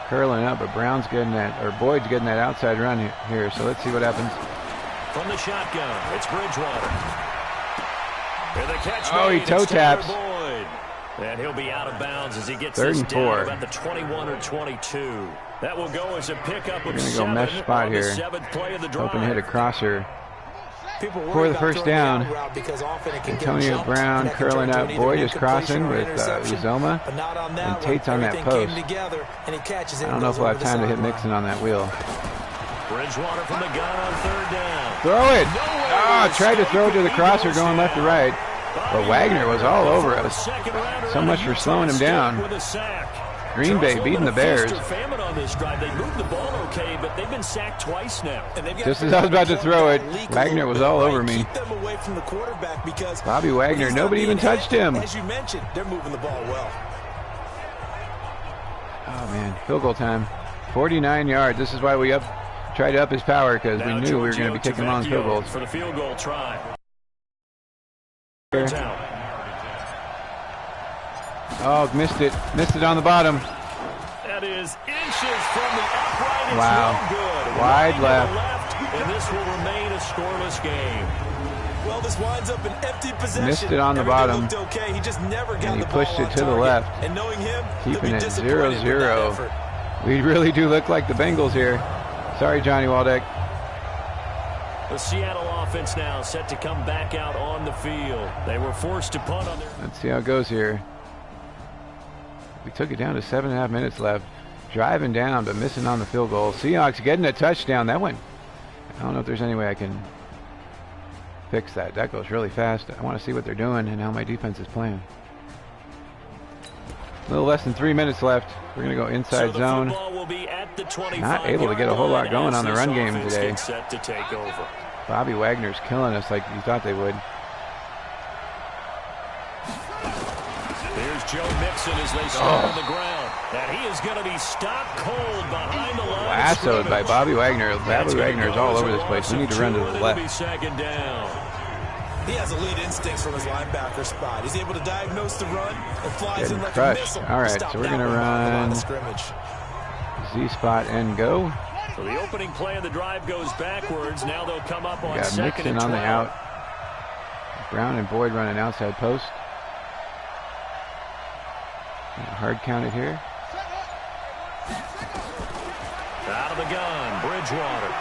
curling up, but Brown's getting that, or Boyd's getting that outside run here. So let's see what happens.
From the shotgun, it's Bridgewater. And the catch
he toe taps.
And he'll be out of bounds as he gets
Third
this
and
down
4.
about the 21 or 22. That will go as a pickup of 7.
We're going to go mesh spot here. Hoping to hit a crosser for the first down. Antonio Brown curling up. Boyd is crossing with Uzoma. And Tate's on that post. I don't know if we'll have time to hit Mixon on that wheel.
Bridgewater from the gun on third down.
Throw it! Tried to throw it to the crosser going left to right. But Wagner was all over us. So much for slowing him down. Green Bay beating the Bears.
They moved the ball okay, but they've been sacked twice now.
Just as I was about to throw it, Wagner was all over me. Bobby Wagner, nobody even touched him.
As you mentioned, they're moving the ball well.
Oh man, field goal time. 49 yards. This is why we tried to up his power, because we knew we were going to be kicking long field goals.
For the field goal try.
Oh, missed it. Missed it on the bottom.
That is inches from the upright. It's
wow.
no good.
Wide left.
And this will remain a scoreless game.
Well, this winds up an empty possession.
Missed it on the bottom.
Okay. He just never got
and he
the ball
pushed it to the left.
And knowing him,
keeping it 0-0. We really do look like the Bengals here. Sorry, Johnny Waldeck.
The Seattle offense now set to come back out on the field. They were forced to punt on their...
Let's see how it goes here. We took it down to 7.5 minutes left. Driving down, but missing on the field goal. Seahawks getting a touchdown. That went... I don't know if there's any way I can fix that. That goes really fast. I want to see what they're doing and how my defense is playing. A little less than 3 minutes left. We're going to go inside zone. Not able to get a whole lot going on the run game today. Bobby Wagner's killing us like you thought they would.
There's Joe Mixon as they start on the ground. And he is going to be stopped cold behind the line.
Lassoed by Bobby Wagner. Bobby Wagner is all over this place. We need to run to the left.
Second down.
He has elite instincts from his linebacker spot. He's able to diagnose the run and flies in like
crushed.
a missile.
All right, so we're going to run Z-spot and go.
So the opening play of the drive goes backwards. Now they'll come up on second and 12.
Mixon on the out. Brown and Boyd running outside post. Hard counted here.
Out of the gun, Bridgewater.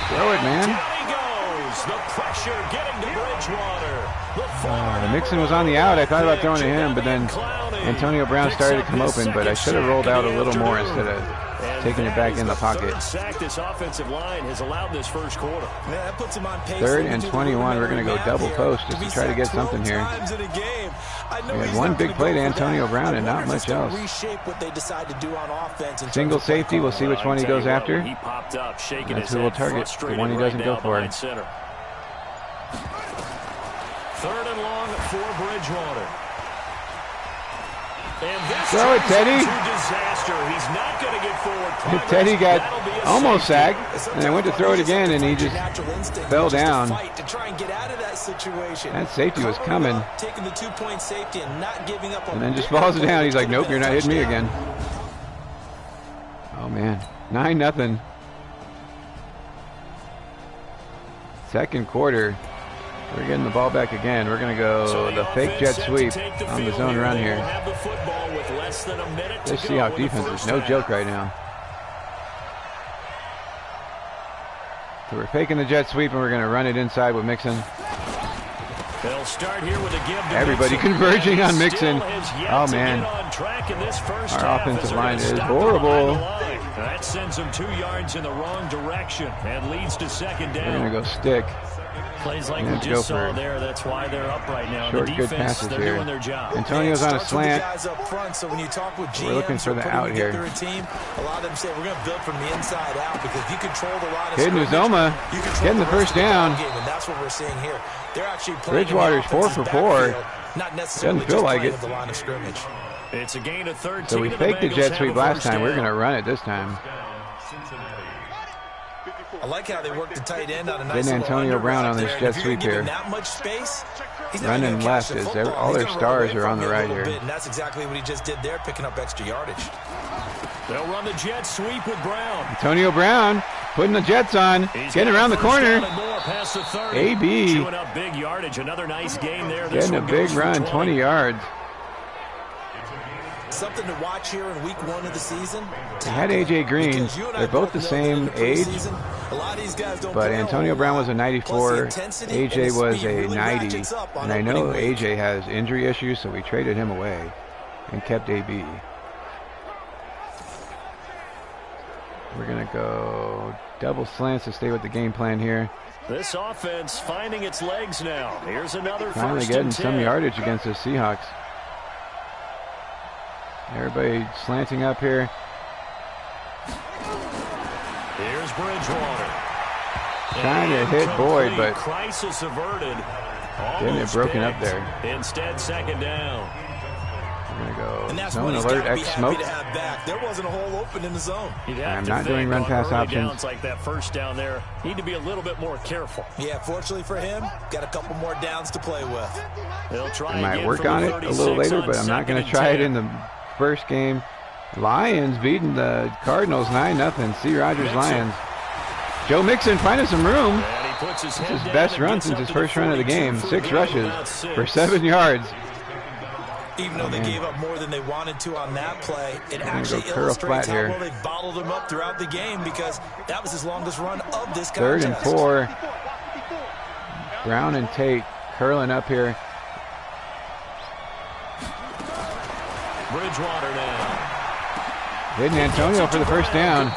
Throw it, man.
The pressure getting to Bridgewater.
Mixon was on the out. I thought about throwing to him, but then Antonio Brown started to come open, but I should have rolled out a little more instead of taking it back in the pocket.
Sack this offensive line has allowed this first quarter.
Yeah, that puts him on pace.
3rd and 21. We're going to go double post just to try to get something here. We had one big play to Antonio Brown and not much else. Single safety. We'll see which one he goes after.
He popped up, shaking
That's who we'll target. The one he doesn't go for.
3rd and long for Bridgewater.
Throw it, Teddy.
He's not going to get forward.
Teddy got almost sacked, and I went to throw it again, and he just fell down.
To try and get out of that situation.
That safety was coming.
Taking the 2-point safety and not giving up on,
and then just falls it down. He's like, nope, you're not hitting me again. Oh, man. 9-0. Second quarter. We're getting the ball back again. We're going to go the fake jet sweep on the zone run here. This Seahawks defense is no joke right now. So we're faking the jet sweep, and we're going to run it inside with Mixon.
They'll start here with a give to
Everybody
Mixon.
converging on Mixon.
Oh,
man. Our offensive line is horrible.
That sends him 2 yards in the wrong direction and leads to second down.
We're going to go stick.
Plays like we just saw there. That's why they're up right now.
Short,
the
good
defense,
passes
they're
here.
doing their job.
Antonio's on a slant.
So when you talk with GMs,
we're looking for the out here.
Team, a lot of them say we're going to build from the inside out because if you control the line of
Kid Uzoma getting the first down.
And that's what we're seeing here. They're actually playing
Bridgewater's 4 for 4.
Not necessarily
doesn't feel like it.
The line of scrimmage.
It's a gain of 13.
So we faked the jet sweep last time. We're going to run it this time.
I like how they work the tight end on a nice
Getting Antonio Brown on this jet sweep here.
That much space,
running left is all their stars are on the right here.
And that's exactly what he just did there, picking up extra yardage.
They'll run the jet sweep with Brown.
Antonio Brown putting the Jets on, getting around the corner. AB
chewing up big yardage. Another nice gain there.
Getting a big run, 20 yards.
Something to watch here in week 1 of the season.
They had A.J. Green. They're both the same age, but Antonio Brown was a 94, A.J. was a 90, and I know A.J. has injury issues, so we traded him away and kept A.B. We're going to go double slants to stay with the game plan here.
This offense finding its legs now. Here's another
finally getting some yardage against the Seahawks. Everybody slanting up here.
Here's Bridgewater.
Trying to hit Boyd, but
crisis averted.
getting it broken up there.
Instead, second down.
We're going to go zone alert X smoke.
There wasn't a hole open in the zone.
I'm not doing run pass options.
Downs like that first down there. Need to be a little bit more careful.
Yeah, fortunately for him, got a couple more downs to play with.
They'll try
I might work on it a little later, but I'm not going to try it in the first game. Lions beating the Cardinals 9-0. C. Rogers Lions. Joe Mixon finding some room. This is his best run since his first run of the game. 6 rushes for 7 yards.
Even though they gave up more than they wanted to on that play, it actually illustrates how well they bottled him up throughout the game because that was his longest run of this contest.
3rd and 4. Brown and Tate curling up here.
Bridgewater now.
Hitting Antonio for the first down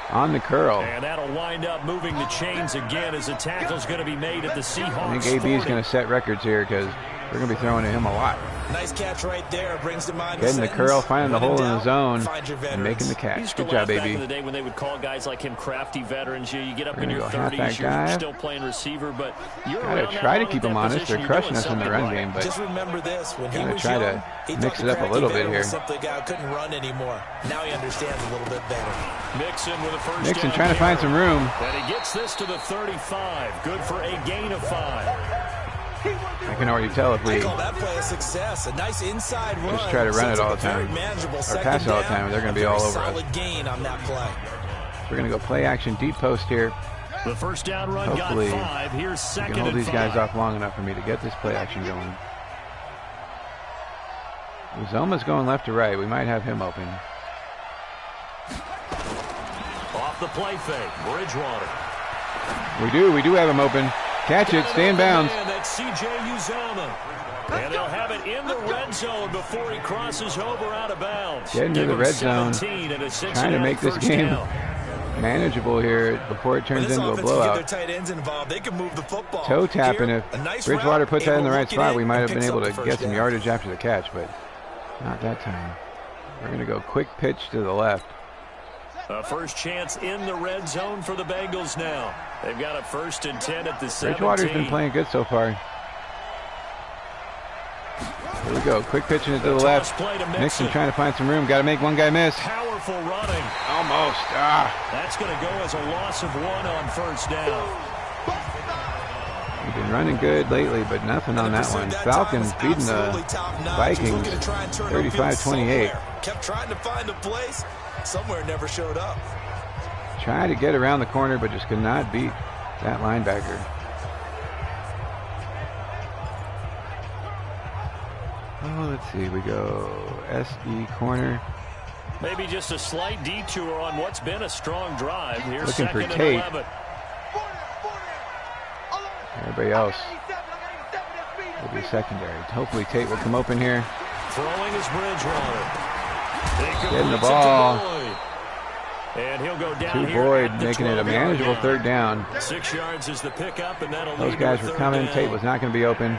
on the curl.
And that'll wind up moving the chains again as the tackle's going to be made at the Seahawks.
I think AB is going to set records here because we're going to be throwing at him a lot.
Nice catch right there. Brings to mind
getting the curl, finding the hole in the zone, and making the catch. Good job,
baby.
baby.
Back in the day when they would call guys like him crafty veterans, you get up in your 30s, you're still playing receiver, but you're
gotta try to keep them honest. They're crushing us in the run game, but
just remember this: when he was
try to mix it up a little bit here.
The guy couldn't run anymore. Now he understands a little bit better.
Mixon with a first
Mixon
down
trying to find some room.
And he gets this to the 35. Good for a gain of 5.
I can already tell if we
call that play a success. A nice inside run.
Just try to run it all the time or pass it all the time. They're going to be all over us.
Gain on that play.
We're going to go play action deep post here.
The first down run
hopefully
got 5. Here's second
we can hold these
5.
guys off long enough for me to get this play action going. Uzoma's going left to right. We might have him open.
Off the play fake, Bridgewater.
We do have him open. Catch it, stay in bounds.
That's C.J. Uzoma. And they'll have it in the red zone before he crosses over out of bounds.
Getting to the red zone. Trying to make this game manageable here before it turns into a blowout.
They can move the football.
Toe tapping. If Bridgewater puts that in the right spot, we might have been able to get some yardage after the catch, but not that time. We're going to go quick pitch to the left.
A first chance in the red zone for the Bengals now. They've got a 1st and 10 at the 17.
Bridgewater's been playing good so far. Here we go. Quick pitching it to the left. Mixon trying to find some room. Got to make one guy miss.
Powerful running.
Almost.
That's going to go as a loss of 1 on first down.
We've been running good lately, but nothing on that one. Falcons beating the Vikings 35-28.
Kept trying to find a place. Somewhere never showed up.
Tried to get around the corner, but just could not beat that linebacker. Oh, let's see. We go SE corner.
Maybe just a slight detour on what's been a strong drive. Here's
looking for
second
Tate.
and 11.
Everybody else will be secondary. Hopefully Tate will come open here.
Throwing his Bridgewater.
Getting the ball.
And he'll go down
to Boyd, making it a manageable third down.
6 yards is the pickup, and that'll
Those guys were coming. Tate was not going to be open.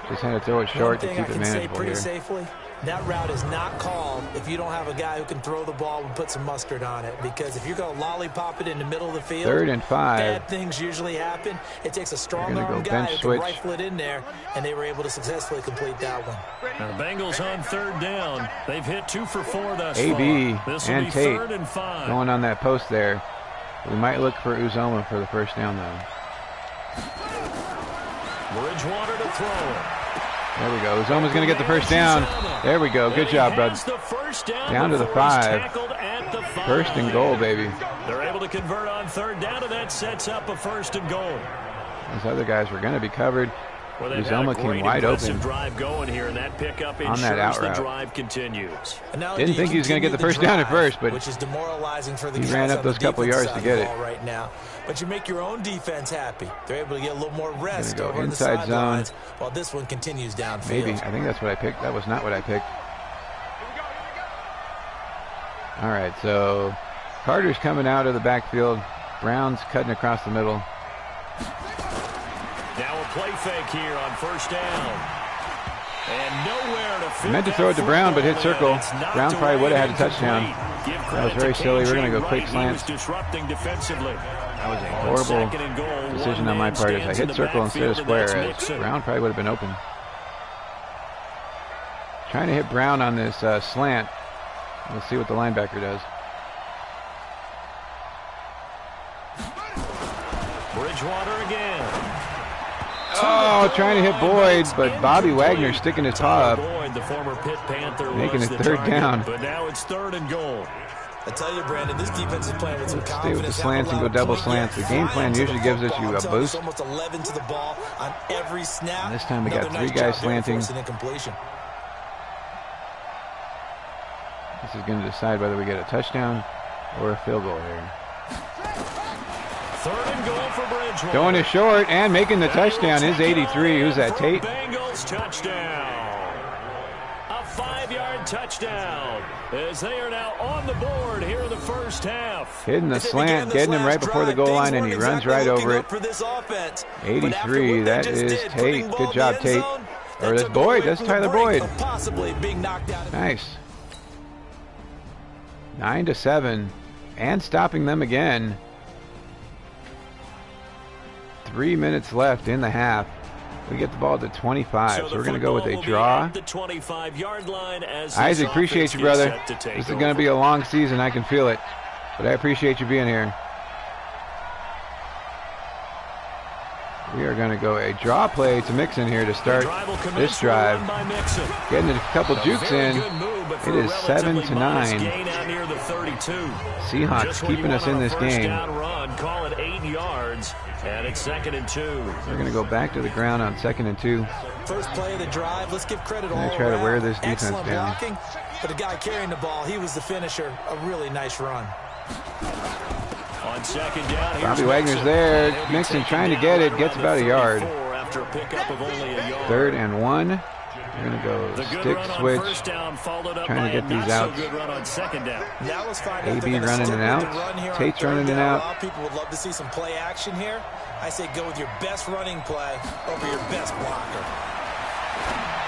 Just had to throw it short to keep it manageable here.
Safely, that route is not called if you don't have a guy who can throw the ball and put some mustard on it. Because if you're going to lollipop it in the middle of the field,
3rd and 5.
Bad things usually happen. It takes a strong arm guy who can rifle it in there, and they were able to successfully complete that one.
Now, Bengals on 3rd down. They've hit 2 for 4 thus
AB
far. This
and
will be
Tate
3rd and 5.
going on that post there. We might look for Uzomah for the first down, though.
Bridgewater to throw.
There we go. Uzomah's going to get the first down. There we go. Good job, bud. Down to the 5. 1st and goal, baby.
They're able to convert on 3rd down, and that sets up a 1st and goal.
Those other guys were going to be covered.
Well,
Uzomah came wide open
drive going here, and that pickup
on that out route.
The drive continues.
Didn't think he was going to get the first down at first, but
which is demoralizing for the
he ran up those couple yards to get it.
Right now. But you make your own defense happy. They're able to get a little more rest
go
over
inside
the
zone.
while this one continues downfield.
Maybe. I think that's what I picked. That was not what I picked. All right, so Carter's coming out of the backfield. Brown's cutting across the middle.
Now a play fake here on 1st down. And nowhere to fit.
I meant to throw it to Brown, but hit circle. Brown probably would have had a touchdown. That was very silly. We're going to go quick slants.
Disrupting defensively.
That was a horrible decision on my part as I hit circle instead of square, as Brown probably would have been open. Trying to hit Brown on this slant. We'll see what the linebacker does.
Bridgewater again.
Oh, trying to hit Boyd, but Bobby Wagner sticking his paw up.
Boyd, the former Pitt Panther,
making it 3rd down.
But now it's 3rd and goal.
I tell you, Brandon, this defense is playing with some confidence.
Stay with the slants and go double slants. The game plan usually gives us you a boost.
Almost 11 to the ball on every snap.
And this time we got 3 guys slanting. This is going to decide whether we get a touchdown or a field goal here.
3rd and goal for Bridgewater.
Going it short and making the touchdown is 83. Who's that, Tate?
Bengals touchdown. A 5-yard touchdown as they are now on the board here in the first half.
Hitting the slant, getting him right before the goal line, and he runs right over it. 83, that is Tate. Good job, Tate. Or that's Boyd. That's Tyler Boyd. Nice. 9-7, and stopping them again. 3 minutes left in the half. We get the ball to 25, so we're going to go with a draw. Isaac, appreciate you, brother. This is going to be a long season. I can feel it, but I appreciate you being here. We are going to go a draw play to Mixon here to start this drive. Getting a couple jukes in. It is 7-9. Seahawks keeping us in this game.
Call it 8 yards, and it's 2nd and 2.
We're going to go back to the ground on 2nd and 2.
First play of the drive. Let's give credit all around.
They try to wear this defense
Excellent
down.
Blocking, but the guy carrying the ball, he was the finisher. A really nice run.
On 2nd down,
Bobby Wagner's there. Mixon trying to get it. Gets about a yard.
After a pickup of only a yard.
3rd and 1. We're going to go stick switch. Trying to get these outs. AB running and out. Tate's running and out.
A lot of people would love to see some play action here. I say go with your best running play over your best blocker.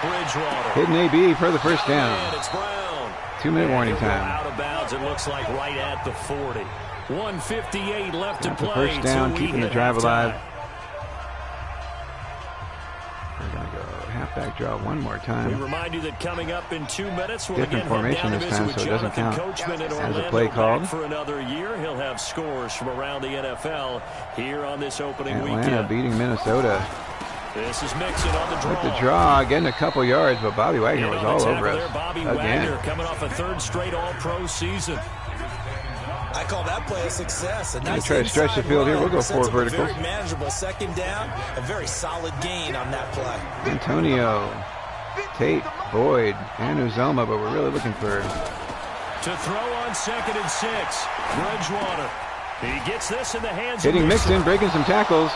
Bridgewater.
Hitting AB for the first down. 2-minute warning time.
Out of bounds, it looks like right at the 40. 1:58 left to play.
First down, keeping the drive alive. We're going to go halfback Quarterback draw one more
We
time.
remind you that coming up in 2 minutes, we'll
Different
again
formation
head down to
this time,
visit
so
with
it doesn't
Jonathan
count
Coachman in
as a
Orlando
play
back
called.
for another year. He'll have scores from around the NFL here on this opening
Atlanta
weekend.
beating Minnesota.
This is Mixon on the draw.
With the draw, getting a couple yards, but Bobby Wagner
In
was
on the
all
tackle
over us
there, Bobby
again.
Wagner coming off a third straight All-Pro season.
I call that play a success. A nice
try to stretch the
inside
field here.
run,
We'll go
sets
4
up a
verticals.
Very manageable second down. A very solid gain on that play.
Antonio, Tate, Boyd, and Uzoma, but we're really looking for...
To throw on 2nd and 6, Bridgewater. He gets this in the hands
Hitting
of
Mixon, breaking some tackles.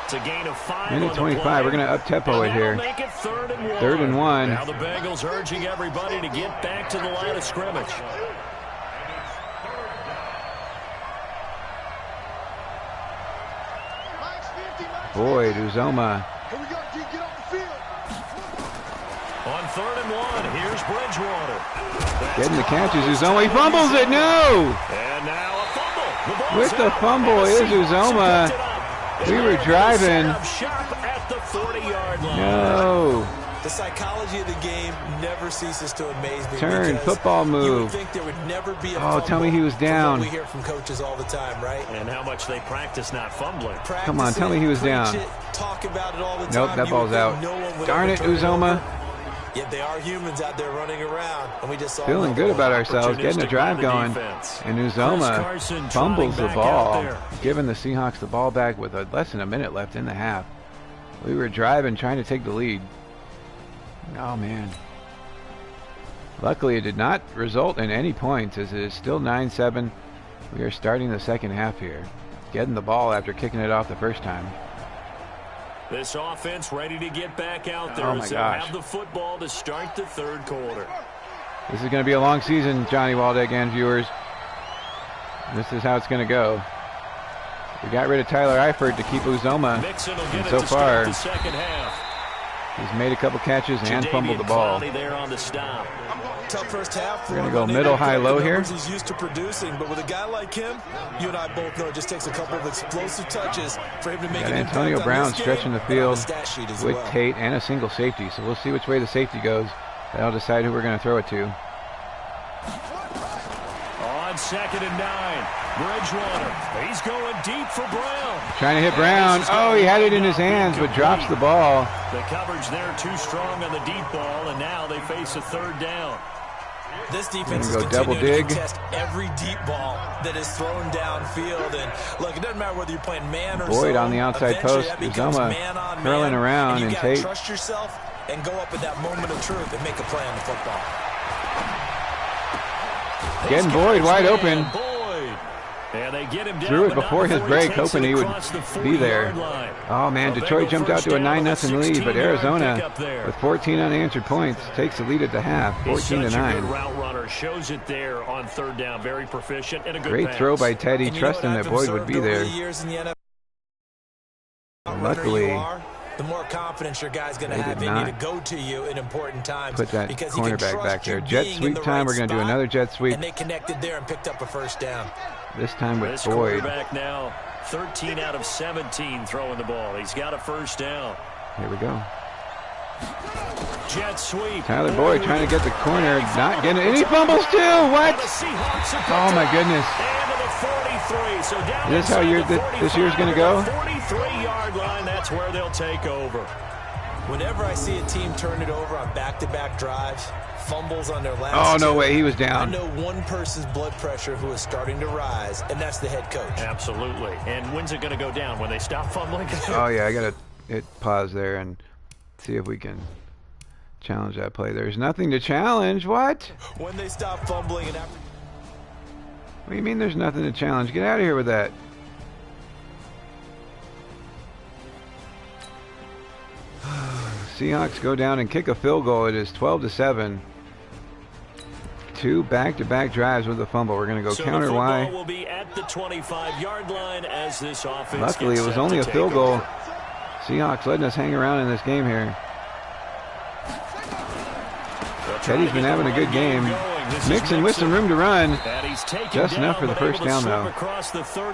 It's a gain of 5
Minute
on
25.
the play.
We're going to up tempo it here.
Make it 3rd and 1.
3rd and 1.
Now the Bengals urging everybody to get back to the line of scrimmage.
Boyd, Uzoma.
On 3rd and 1, here's Bridgewater.
Getting the catches. Uzoma, he fumbles it. No!
And now a fumble.
With the fumble is Uzoma. We were driving.
At the 40-yard line.
No.
The psychology of the game never ceases to amaze me.
Turn,
because
football
You
move.
would think there would never be a
Oh, tell me
fumble
he was
from
down.
what we hear from coaches all the time, right?
And how much they practice not fumbling.
Come on, tell me he was down.
Talk about it all the
Nope,
time.
that
You would
ball's
think
out.
no one would
Darn
ever
it,
turn
Uzoma.
over. Yet they are humans out there running around, and we just saw
Feeling good about ourselves, getting a drive going. And Uzoma fumbles the ball, giving the Seahawks the ball back with less than a minute left in the half. We were driving, trying to take the lead. Oh, man. Luckily, it did not result in any points, as it is still 9-7. We are starting the second half here. Getting the ball after kicking it off the first time.
This offense ready to get back out there
Oh, my
as they'll
gosh.
have the football to start the 3rd quarter.
This is going to be a long season, Johnny Waldeck and viewers. This is how it's going to go. We got rid of Tyler Eifert to keep Uzoma,
Mixon will get
and
it
so
to
far
start the second half.
he's made a couple catches and fumbled the ball.
Clowney there on the stop.
Tough first half.
We're going to go middle, high, low here.
He's used to producing, but with a guy like him, you and I both know it just takes a couple of explosive touches for him to make
Got
an
Antonio
impact
Brown
on this
stretching the
game
field
and on the stat sheet as
with
well.
Tate and a single safety. So we'll see which way the safety goes. That'll decide who we're going to throw it to.
On 2nd and 9, Bridgewater. He's going deep for Brown.
Trying to hit Brown. Oh, he had it in his hands, but drops the ball.
The coverage there too strong on the deep ball, and now they face a 3rd down.
This defense is
Go double
continuing
dig.
to contest every deep ball that is thrown downfield. And look, it doesn't matter whether you're playing man or
Boyd
zone.
on the outside
Eventually
post.
that becomes
Uzoma
man on
curling
man,
around,
and
and
you gotta
Tate.
trust yourself and go up at that moment of truth and make a play on the football.
Getting Boyd wide open.
Boyd. And they get him down,
Threw it
but not
before his
he
break,
takes
hoping
it
he would
across the
be there.
40-yard line.
Oh, man,
A
Detroit
Bengal
jumped out
first
to a
down
9-0
on the
lead, but
16-yard
Arizona,
pickup there.
with 14 unanswered points, takes the lead at the half,
He's
14-9.
such a good route runner. Shows it there on 3rd down. Very proficient and a good
Great
pass.
throw by Teddy,
And you know
trusting
what
that
I've
Boyd would be
observed over
there.
the years in the NFL,
Luckily,
you are, the more confidence your guy's going to
they
have
did
in you
not
to go to you in important times.
put that
because he can
cornerback
trust
back there.
you
Jet
being in
sweep
the
time.
right
We're going to do
spot,
another jet sweep.
And they connected there and picked up a first down.
This time with
This
Boyd.
quarterback now 13 out of 17 throwing the ball. He's got a first down.
Here we go.
Jet sweep.
Tyler Boyd trying to get the corner, not getting it. And he fumbles too. What? Oh, my goodness.
Into the 43. So down
Is this how this year's going to go?
43-yard line. That's where they'll take over.
Whenever I see a team turn it over on back-to-back drives, fumbles on their last
Oh, no
two,
way. He was
I
down.
know one person's blood pressure who is starting to rise, and that's the head coach.
Absolutely. And when's it going to go down? When they stop fumbling?
Oh, yeah. I got to hit pause there and see if we can challenge that play. There's nothing to challenge. What?
When they stop fumbling and after.
What do you mean there's nothing to challenge? Get out of here with that. Seahawks go down and kick a field goal. It is 12-7. 2 back-to-back drives with a fumble. We're going to go
So
counter
the
Y.
will be at the 25-yard line as this offense
Luckily, it
gets
was
set
only
to
a
take
field goal.
over.
Seahawks letting us hang around in this game here. Teddy's been having a good game. Mixon with some room to run. Just enough for the first down, though.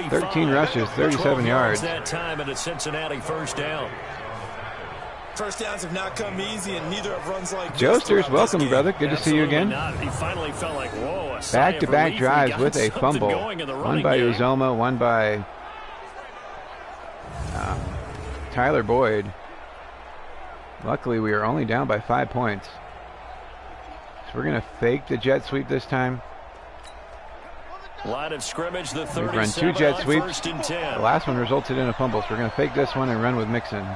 13 rushes, 37 yards.
That time at a Cincinnati first down.
first downs have not come easy, and neither have runs like
Josters, welcome, brother. Good to see you again.
He finally felt like, whoa, a
Back-to-back drives with a fumble. One by Uzoma, one by Tyler Boyd. Luckily, we are only down by 5 points. So we're going to fake the jet sweep this time.
Line of scrimmage, the 37
We've run 2 jet sweeps.
First and 10.
The last one resulted in a fumble, so we're going to fake this one and run with Mixon.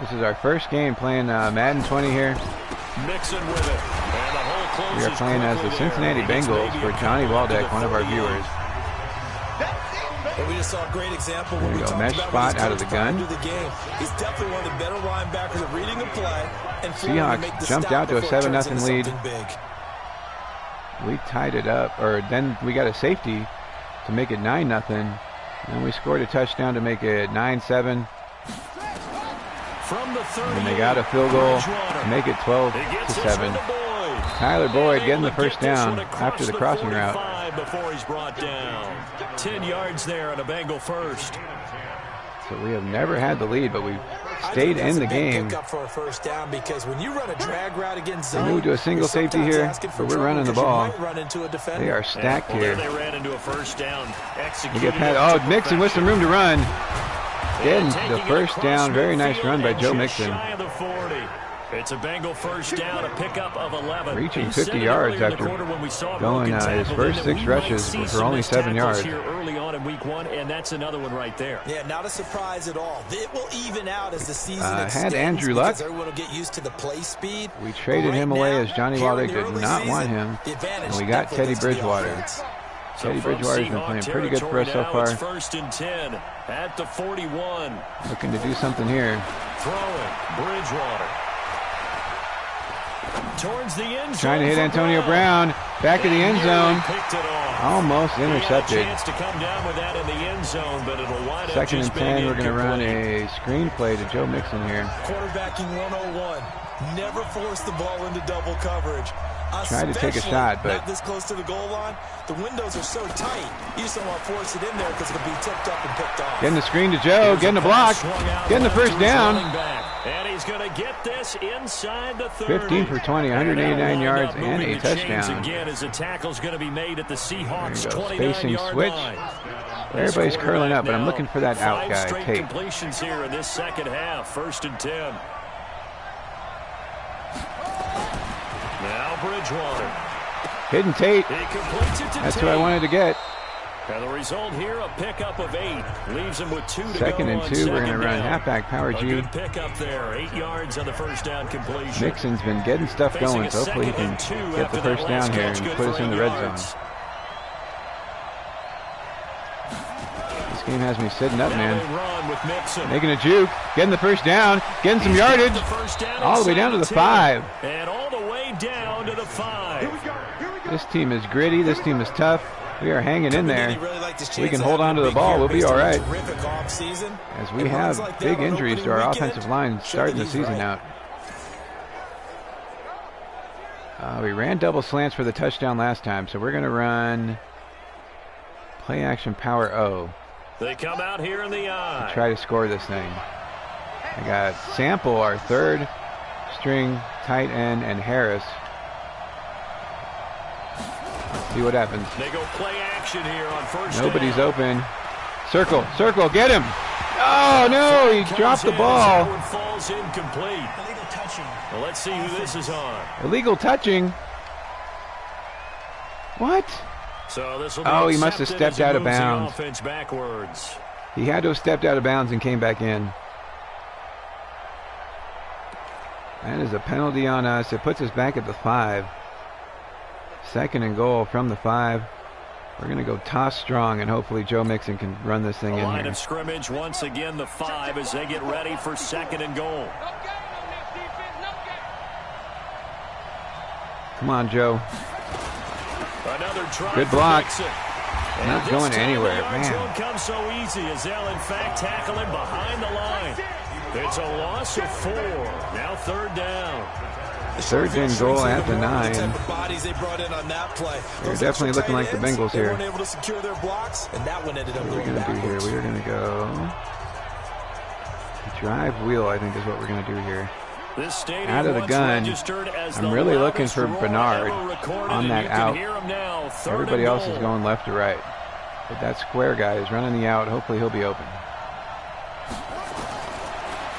This is our first game playing Madden 20 here.
Mixon with it. And the hole
We are playing as the Cincinnati Bengals for Johnny Waldeck, one of our viewers.
And we just saw a great example when we talked
mesh
about
spot out of the gun.
the game. He's definitely one of the better linebackers at reading the play. And
Seahawks jumped out to a 7-0 lead. We tied it up, or then we got a safety to make it 9-0. Then we scored a touchdown to make it 9-7.
From the 30,
And they got a field goal to make it 12-7. Tyler Boyd getting the first down after the crossing route.
Before he's brought down. 10 yards there on a Bengal first.
So we have never had the lead, but we stayed in the game.
For a first down, because when you run a drag route against
They moved to a single safety here, but we're running the ball. They are stacked here.
They ran into a first down.
We get past, oh, Mixon with some room to run. Getting the first down. Very nice run by Joe Mixon.
It's a Bengal first down, a pickup of 11.
Reaching 50 yards after going his first 6 rushes for only 7 yards.
Here early on in week 1, and that's another one right there.
Yeah, not a surprise at all. It will even out as the season
had Andrew Luck.
Everyone will get used to the play speed.
We traded him away as Johnny Waldeck did not want him, and we got Teddy Bridgewater. Teddy Bridgewater's been playing pretty good for us so far.
First and 10 at the 41.
Looking to do something here.
Throwing Bridgewater. Towards the end zone.
Trying to hit Antonio Brown. Back of the end zone. Almost intercepted.
Chance to come down with that in the end zone, but it'll wind up
2nd and 10. We're going to run a screen play to Joe Mixon here.
Quarterbacking 101. Never force the ball into double coverage.
Tried to take a shot, but
not this close to the goal line. The windows are so tight. You just don't want to force it in there because it'll be tipped up and picked off.
Getting the screen to Joe. Getting the block. Getting the first down.
And he's going to get this inside the 30.
15 for 20, 189 yards and a touchdown.
Again, as a tackle's going to be made at the Seahawks 29-yard
switch.
line.
Everybody's curling up, but I'm looking for that out guy.
5 straight completions here in this second half. 1st and 10. Now Bridgewater.
Hidden Tate.
He completes it to
That's
Tate.
who I wanted to get.
And the result here, a pickup of 8. Leaves him with 2 to go.
2nd and 2. We're going to run halfback power G.
Good pickup there. 8 yards on the first down completion.
Mixon's been getting stuff going, so hopefully he can get the first down here and put us in the red zone. This game has me sitting up, man. Making a juke, getting the first down, getting some yardage, all the way down to the 5.
And all the way down to the 5.
This team is gritty. This team is tough. We are hanging in there. We can hold on to the ball. We'll be all right. As we have big injuries to our offensive line starting the season out. We ran double slants for the touchdown last time, so we're going to run play action power O.
They come out here in the eye.
To try to score this thing. I got Sample, our 3rd string tight end, and Harris. Let's see what happens.
They go play action here on first
Nobody's
down.
open. Circle, circle, get him! Oh no, he dropped the ball.
That one falls incomplete. Illegal touching. Well, let's see who this is on.
Illegal touching? What?
So this will be
he must have stepped out of bounds.
Offense backwards.
He had to have stepped out of bounds and came back in. That is a penalty on us. It puts us back at the 5. 2nd and goal from the 5. We're going to go toss strong, and hopefully Joe Mixon can run this thing in
Line
here.
of scrimmage once again, the 5 as they get ready for 2nd and goal.
Come on, Joe.
Another try.
Good block.
And
not going anywhere, man.
Won't come so easy as they'll in fact tackle him behind the line. It's a loss of 4. Now 3rd down.
3rd and goal at the 9. They're definitely looking like the Bengals here. What are we going to do here? We are going to go Drive wheel, I think, is what we're going to do here.
This
Out of the gun. I'm really looking for Bernard on that out. Everybody else is going left to right. But that square guy is running the out. Hopefully he'll be open.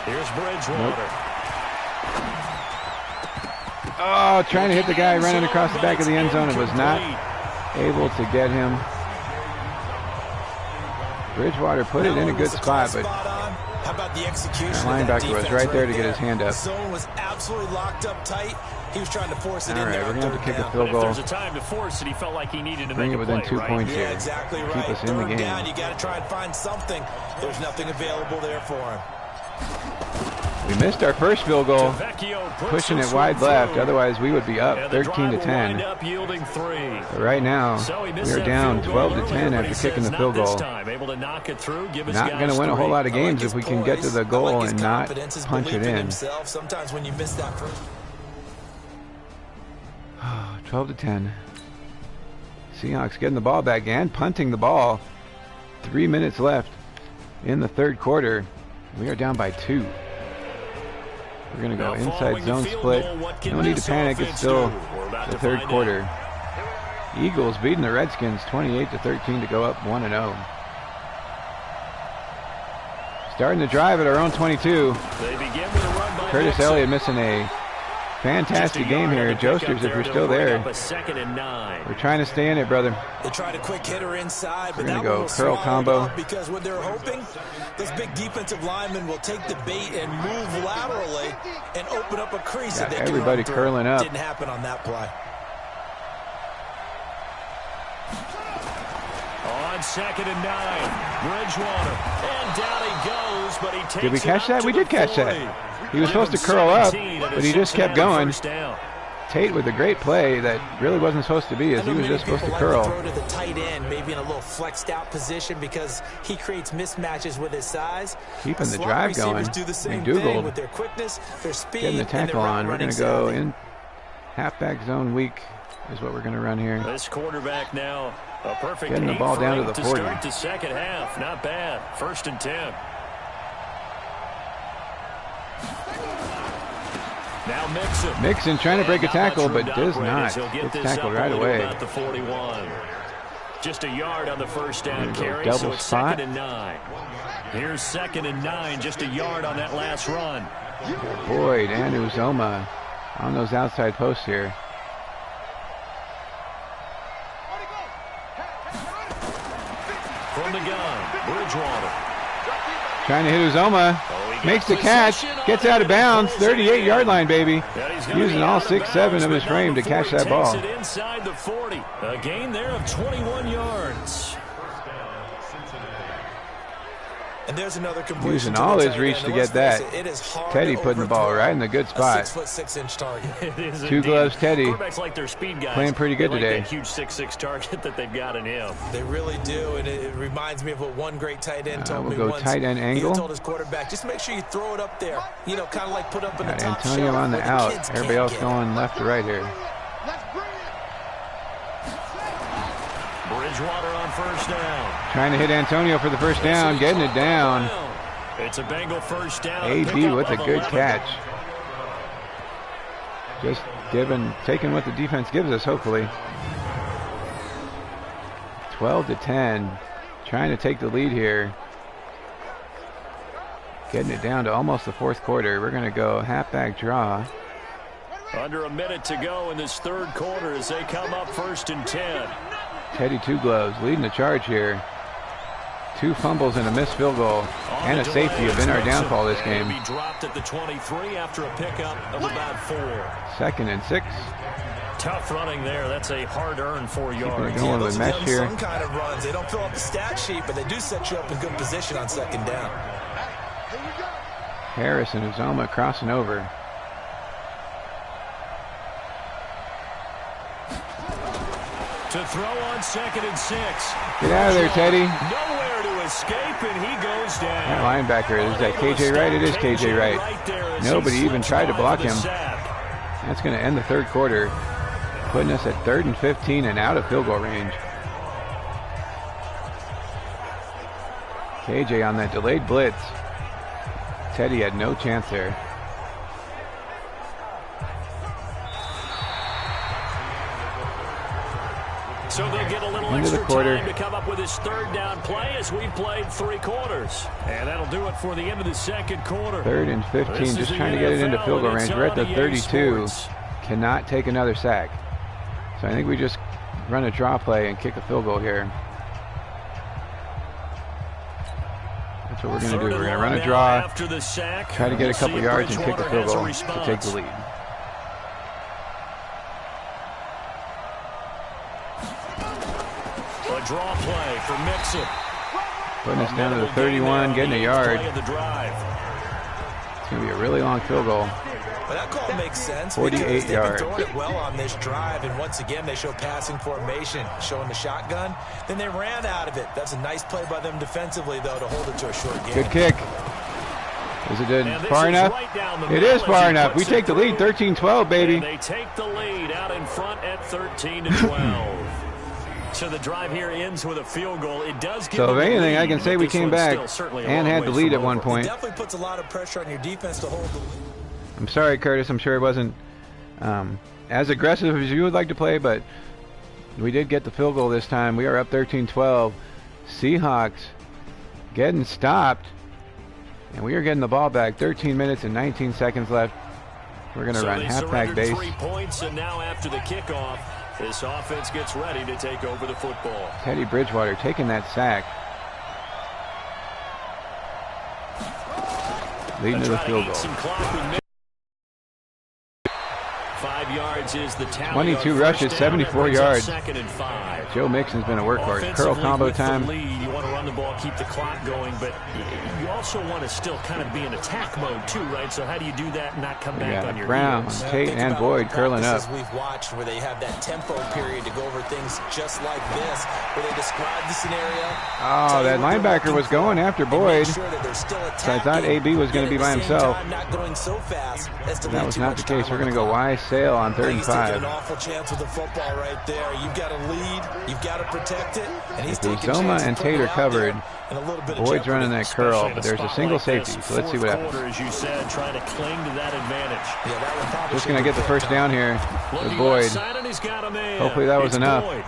Here's Bridgewater.
Nope. Oh, trying to hit the guy running across the back of the end zone and was not able to get him. Bridgewater put it in a good spot, but
how about the execution?
that linebacker was right there to get his hand up.
The zone was absolutely locked up tight. He was trying to force it in there.
All right, we're going to have to kick a field
If
goal.
there's a time to force it, he felt like he needed to
Bring
make
it within 2 points here.
Yeah, exactly right.
Keep us in the game.
Down, you got to try and find something. There's nothing available there for him.
We missed our first field goal, pushing it wide left. Otherwise, we would be up 13-10. But right now, we are down 12-10 after kicking the field goal. Not going to win a whole lot of games if we can get to the goal and not punch it in.
Sometimes when you miss that first.
12-10. Seahawks getting the ball back and punting the ball. 3 minutes left in the third quarter. We are down by 2. We're going to go inside zone split. No need to panic. It's still the third quarter. Eagles beating the Redskins 28-13 to go up 1-0. Starting to drive at our own 22. Curtis Elliott missing a fantastic game here. Josters, if you're still there. We're trying to stay in it, brother.
They tried a quick hitter inside,
We're
but
going to go curl combo.
Because what they're hoping, this big defensive lineman will take the bait and move laterally and open up a crease.
Got
that they
everybody
can
curling up.
Didn't happen on that play.
On 2nd and 9, Bridgewater, and down he goes, but he takes
Did we catch that? We did catch that. He was supposed to curl up, but he just kept going. Tate with a great play that really wasn't supposed to be, as he was just supposed to curl.
Throw to the tight end, maybe in a little flexed out position because he creates mismatches with his size.
Keeping the drive going. McDougall
with their quickness, their speed,
getting the tackle on. We're going to go in halfback zone weak is what we're going to run here.
This quarterback now a perfect
getting the ball down to the 40.
Start the second half. Not bad. 1st and 10. Now
Mixon trying to break a tackle, but does not. Gets tackled right away.
The 41. Just a yard on the first down carry,
double
so it's
spot.
2nd and 9. Here's 2nd and 9, just a yard on that last run.
Boyd and Uzoma on those outside posts here.
From the gun, Bridgewater.
Trying to hit Uzoma. Makes the catch. Gets out of bounds. 38-yard line, baby. Using all 6'7" of his frame to catch that ball.
Inside the 40. A gain there of 21 yards.
And there's another completion.
Using all his reach to get that. Teddy putting the ball right in the good spot.
6'6" target.
2 gloves, Teddy.
Quarterbacks like their speed guys.
Playing pretty good today.
That huge 6'6" target that they've got in him.
They really do, and it reminds me of what one great tight end told me
we'll go
once.
tight end angle.
He told his quarterback, just make sure you throw it up there. You know, kind of like put up in the top
Antonio
shelf
on the
where
out.
kids
Everybody else going left to right here.
Bridgewater on 1st down.
Trying to hit Antonio for the first down. Getting it down.
It's a Bengal 1st down.
AB with a good catch. Just taking what the defense gives us, hopefully. 12-10. Trying to take the lead here. Getting it down to almost the 4th quarter. We're going to go halfback draw.
Under a minute to go in this 3rd quarter as they come up 1st and 10.
Teddy Two Gloves leading the charge here. 2 fumbles and a missed field goal, and a safety have been our downfall this game.
He dropped at the 23 after a pickup of about 4.
2nd and 6.
Tough running there. That's a hard-earned 4 yards.
Going with mesh here.
Some kind of runs. They don't fill up the stat sheet, but they do set you up in good position on 2nd down.
Harris and Uzoma crossing over.
To throw on 2nd and 6.
Get out of there, Teddy.
Nowhere to escape, and he goes down.
That linebacker, is that KJ Wright? It is KJ Wright. Nobody even tried to block him. That's going to end the 3rd quarter, putting us at 3rd and 15 and out of field goal range. KJ on that delayed blitz. Teddy had no chance there.
So they'll get a little
Into the
extra
quarter.
time to come up with his third down play as we've played 3 quarters. And that'll do it for the end of the second quarter.
3rd and 15,
This is
just
the
trying to get it into
NFL,
field goal
and it's
range. We're at the
on EA
32.
Sports.
Cannot take another sack. So I think we just run a draw play and kick a field goal here. That's what we're going to do. We're going to run a draw,
after the sack.
try to get a couple yards and kick a field goal to
response.
take the lead.
A draw play for Mixon.
Putting us down to the 31, getting a yard.
Play of the drive.
It's going to be a really long field goal.
But that call makes sense.
48 yards.
They've been throwing it well on this drive, and once again they show passing formation, showing the shotgun. Then they ran out of it. That's a nice play by them defensively, though, to hold it to a short game.
Good kick. Is it far enough?
Right
it is far enough. We take the lead, 13-12, baby.
And they take the lead out in front at 13-12. So the drive here ends with a field goal. It does give
So if anything,
lead,
I can say we came back and had the lead at one
It
point.
definitely puts a lot of pressure on your defense to hold the lead.
I'm sorry, Curtis. I'm sure it wasn't as aggressive as you would like to play, but we did get the field goal this time. We are up 13-12. Seahawks getting stopped, and we are getting the ball back. 13 minutes and 19 seconds left. We're going to run halfback base.
3 points, and now after the kickoff, this offense gets ready to take over the football.
Teddy Bridgewater taking that sack. Leading to the field goal.
5 yards is the tally.
22 rushes, 74 yards.
2nd and 5.
Joe Mixon's been a workhorse. Curl
Offensively,
combo
with the
time.
lead, you want to run the ball, keep the clock going, but you also want to still kind of be in attack mode too, right? So how do you do that and not come back on your
Brown,
heels?
Tate, and Boyd curling up.
We've watched where they have that tempo period to go over things just like this, where they describe the scenario.
Oh, that linebacker was going after Boyd.
Sure that still
So I thought AB was going to be by himself.
not going so fast as to
That was not the case. We're going to go Y sail on 3rd and
He's taking
5.
an awful chance with the football right there. You've got to lead. You've got to protect it. And he's
If
taking
Uzoma
chances
and
to
Tate
put
are
it out
covered,
there, and a little bit of
Boyd's running
jeopardy.
that curl,
Especially in
but
a
there's a
spot
single
like
safety.
this,
So let's see what happens.
Quarter, as you said, trying to cling to that advantage.
Yeah, that one probably
Just going to get the first down here with
Looking
Boyd.
outside, and he's got a man.
Hopefully that was
It's
enough.
Boyd.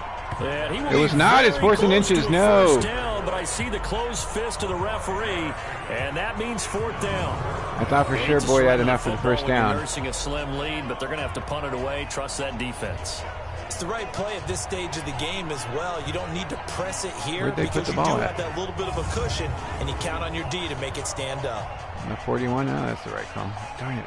And he will
It was
be
not. It's
very
4th and
close
inches.
to a
No.
first down, but I see the closed fist of the referee, and that means 4th down.
I thought for sure Boyd had enough for the first down.
Nursing a slim lead, but they're going to have to punt it away. Trust that defense.
It's the right play at this stage of the game as well. You don't need to press it here
Where'd they put
because
the
you do
ball
have
at?
that little bit of a cushion, and you count on your D to make it stand up.
On the 41, no, that's the right call. Darn it.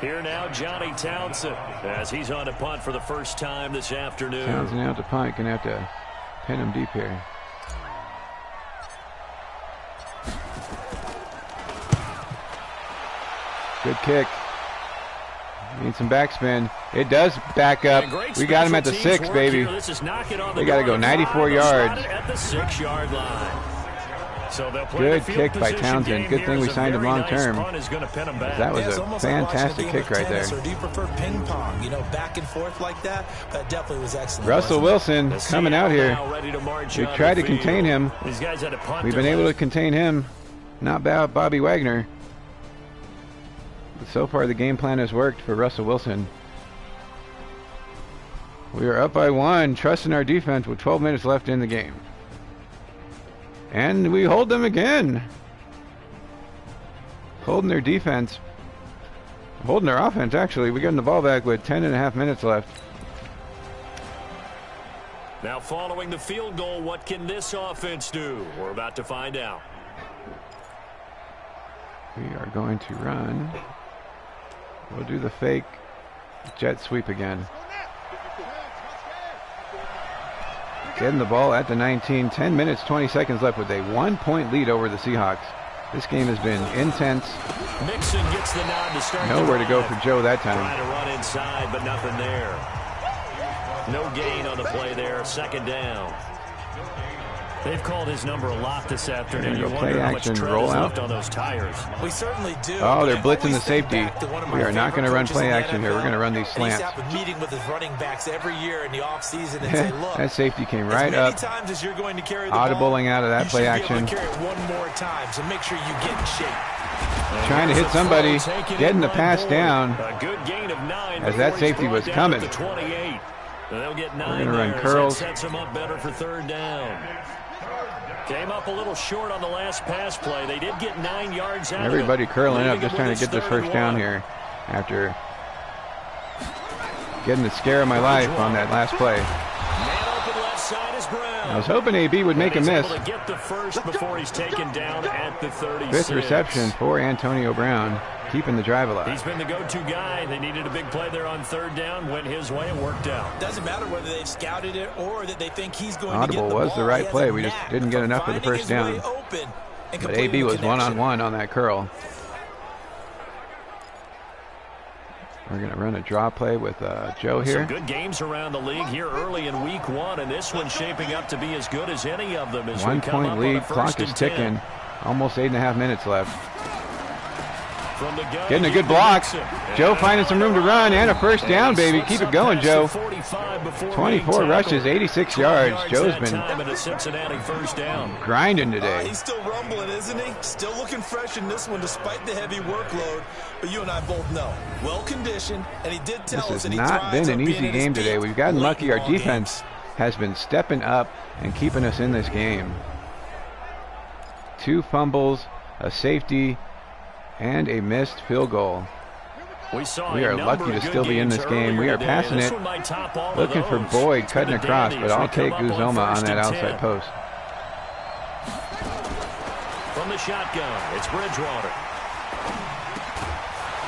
Here now, Johnny Townsend, as he's on to punt for the first time this afternoon.
Townsend out to punt. Gonna have to pin him deep here. Good kick. Need some backspin. It does back up. We got him at the 6, baby. We got to go 94 yards.
At the 6-yard line. So they'll play
Good
the field
kick by
position
Townsend.
game
Good
here
thing we
as a
signed him
very
long
nice
term.
punt is going to pin him back.
That was
It's
a
almost like watching
fantastic
a game
kick
of
right there.
tennis, or do you prefer ping pong? You know, back and forth like that? That definitely was excellent.
Russell Wilson
The
coming out here.
Seattle now ready to march
We
on
tried
the
to contain
field.
him.
These guys had a punt
We've been able to contain him. Not bad, Bobby Wagner. But so far, the game plan has worked for Russell Wilson. We are up by 1, trusting our defense with 12 minutes left in the game. And we hold them again. Holding their defense. Holding their offense, actually. We're getting the ball back with 10.5 minutes left.
Now following the field goal, what can this offense do? We're about to find out.
We are going to run. We'll do the fake jet sweep again. Getting the ball at the 19. 10 minutes, 20 seconds left with a 1-point lead over the Seahawks. This game has been intense.
Mixon gets the nod to start.
Nowhere to go for Joe that time.
Trying to run inside, but nothing there. No gain on the play there. 2nd down. They've called his number a lot this afternoon. You wonder how much tread is left on those tires.
We certainly do.
Oh, they're blitzing the safety. We are not going to run play action here. We're going to run these slants.
He's meeting with his running backs every year in the offseason and say, look,
that safety came right up.
times as you're going to carry the
Audibling
ball,
out of that play
you should
action.
be able to carry it one more time, so make sure you get in shape.
trying to hit somebody, getting the pass down
A good gain of 9
as that safety was coming.
The 28. They'll get 9.
We're going to run curls.
That sets them up better for third down. Came up a little short on the last pass play. They did get 9 yards out.
Everybody
of it.
curling up, just trying to get this first down here after getting the scare of my life on that last play.
Man open left side is Brown.
I was hoping AB would make a miss.
Able to get the first before he's taken down at the 36.
5th reception for Antonio Brown, keeping the drive alive.
He's been the go-to guy. They needed a big play there on third down. Went his way. It worked out.
Doesn't matter whether they've scouted it or that they think he's going
Audible
to get the
was
ball.
the right play. We just didn't get enough of the first down. But AB was one-on-one on that curl. We're going to run a draw play with Joe here.
Some good games around the league here early in week 1, and this one's shaping up to be as good as any of them. As
1 point lead, clock is ticking. Almost 8.5 minutes left. Getting a good block. Joe finding some room to run and a first down, baby. Keep it going, Joe. 24 rushes, 86 yards. Joe's been grinding today.
He's still rumbling, isn't he? Still looking fresh in this one despite the heavy workload. But you and I both know, well-conditioned, and he did tell us that he
This has not been an easy game today. We've gotten lucky. Our defense has been stepping up and keeping us in this game. 2 fumbles, a safety, and a missed field goal. We are lucky to still be in this game. We are passing it, looking for Boyd cutting across, but I'll take Uzoma on that outside post.
From the shotgun, it's Bridgewater.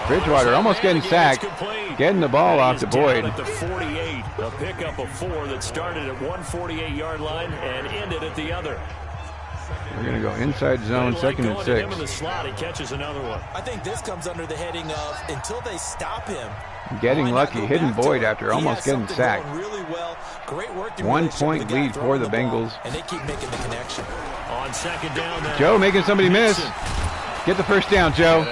Bridgewater almost getting sacked, getting the ball off to Boyd.
At the 48, a pickup of 4 that started at 148-yard line and ended at the other.
We're going to go inside zone, 2nd and 6.
In the slot, he catches another one.
I think this comes under the heading of until they stop him.
Getting lucky, hitting Boyd after almost getting sacked.
Really well. Great work
1 point lead for the Bengals.
And they keep making the connection.
On second down now.
Joe making somebody miss. Get the first down, Joe.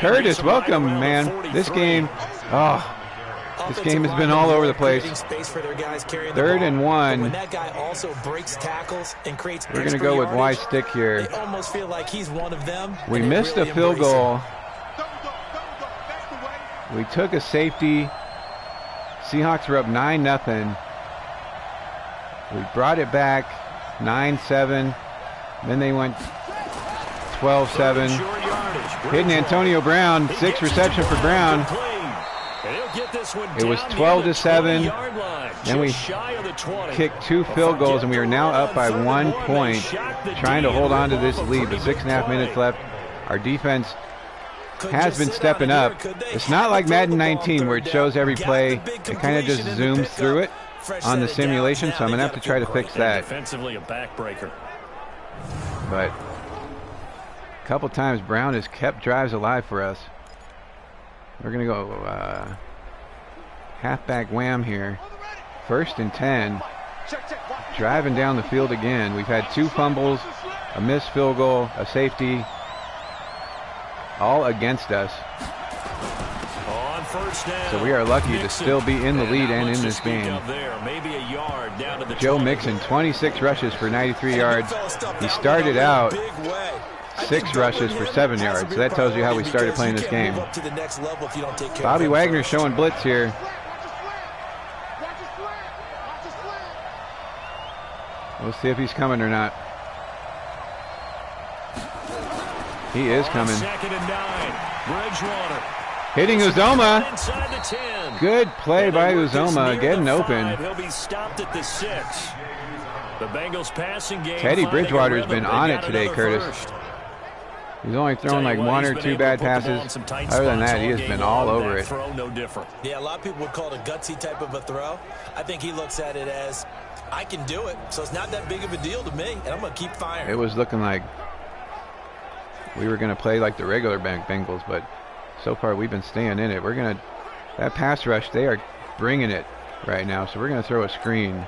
Curtis, welcome, man. This game, this game has been all over the place. 3rd and 1.
When that guy also breaks tackles and creates
We're going to go with Y stick here.
They almost feel like he's one of them.
We missed a field goal. We took a safety. Seahawks were up 9-0. We brought it back 9-7. Then they went 12-7. Hitting Antonio Brown. 6th reception for Brown. It was 12-7. Then we kicked 2 field goals, and we are now up by 1 point, trying to hold on to this lead. With 6.5 minutes left, our defense has been stepping up. It's not like Madden 19 where it shows every play. It kind of just zooms through it on the simulation, so I'm going to have to try to fix that.
Defensively, a backbreaker.
But a couple times Brown has kept drives alive for us. We're going to go halfback wham here. 1st and 10. Driving down the field again. We've had 2 fumbles, a missed field goal, a safety, all against us.
On first down,
so we are lucky to still be in the lead and in this game. Joe Mixon, 26 rushes for 93 yards. He started out 6 rushes for 7 yards. So that tells you how we started playing this game. Bobby Wagner showing blitz here. We'll see if he's coming or not. He is coming.
2nd and 9. Bridgewater.
Hitting Uzoma. Good play by Uzoma, getting open.
He'll be stopped at the 6. The Bengals passing game.
Teddy Bridgewater has been on it today, Curtis. He's only thrown like 1 or 2 bad passes. Other than that, he has been all over it.
No different.
Yeah, a lot of people would call it a gutsy type of a throw. I think he looks at it as, I can do it, so it's not that big of a deal to me, and I'm going to keep firing.
It was looking like we were going to play like the regular Bengals, but so far we've been staying in it. We're going to, that pass rush, they are bringing it right now, so we're going to throw a screen.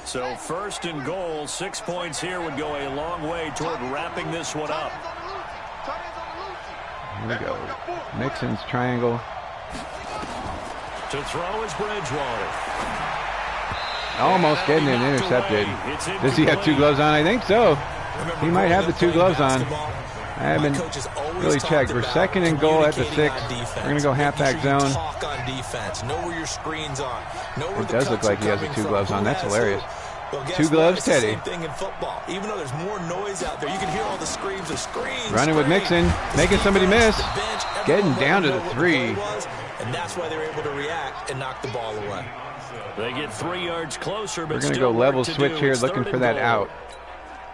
So 1st and goal, 6 points here would go a long way toward wrapping this one up.
Here we go. Mixon's triangle.
To throw is Bridgewater.
Almost getting it intercepted. Does he have 2 gloves on? I think so. He might have the 2 gloves on. I haven't really checked. We're second and goal at the 6. We're going to go halfback zone.
Talk on defense. Know where your screens are. Know where
it does look like he has the 2 gloves on. That's hilarious.
Well,
2 gloves, Teddy.
Same thing in football. Even though there's more noise out there, you can hear all the screams of screens.
Running with Mixon, making somebody miss. Getting down to the 3.
And that's why they're able to react and knock the ball away.
They get 3 yards closer, but
we're going to go level switch here, looking for that out.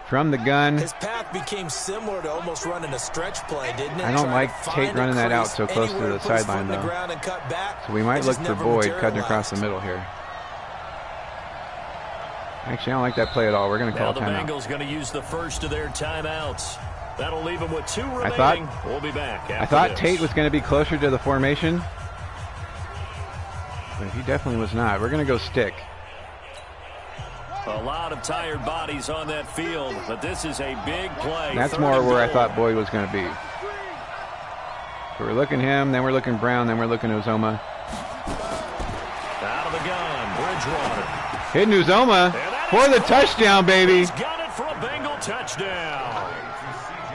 From the gun.
His path became similar to almost running a stretch play, didn't it?
I don't like Tate running that out so close to the sideline, though. So we might look for Boyd cutting across the middle here. Actually, I don't like that play at all. We're going to call a timeout.
The Bengals going to use the first of their timeouts. That'll leave them with 2 remaining. We'll be back.
I thought Tate was going to be closer to the formation, but he definitely was not. We're going to go stick.
A lot of tired bodies on that field, but this is a big play.
That's more where I thought Boyd was going to be. So we're looking him, then we're looking Brown, then we're looking Uzoma.
Out of the gun, Bridgewater.
Hitting Uzoma for the touchdown, baby.
He's got it for a Bengal touchdown.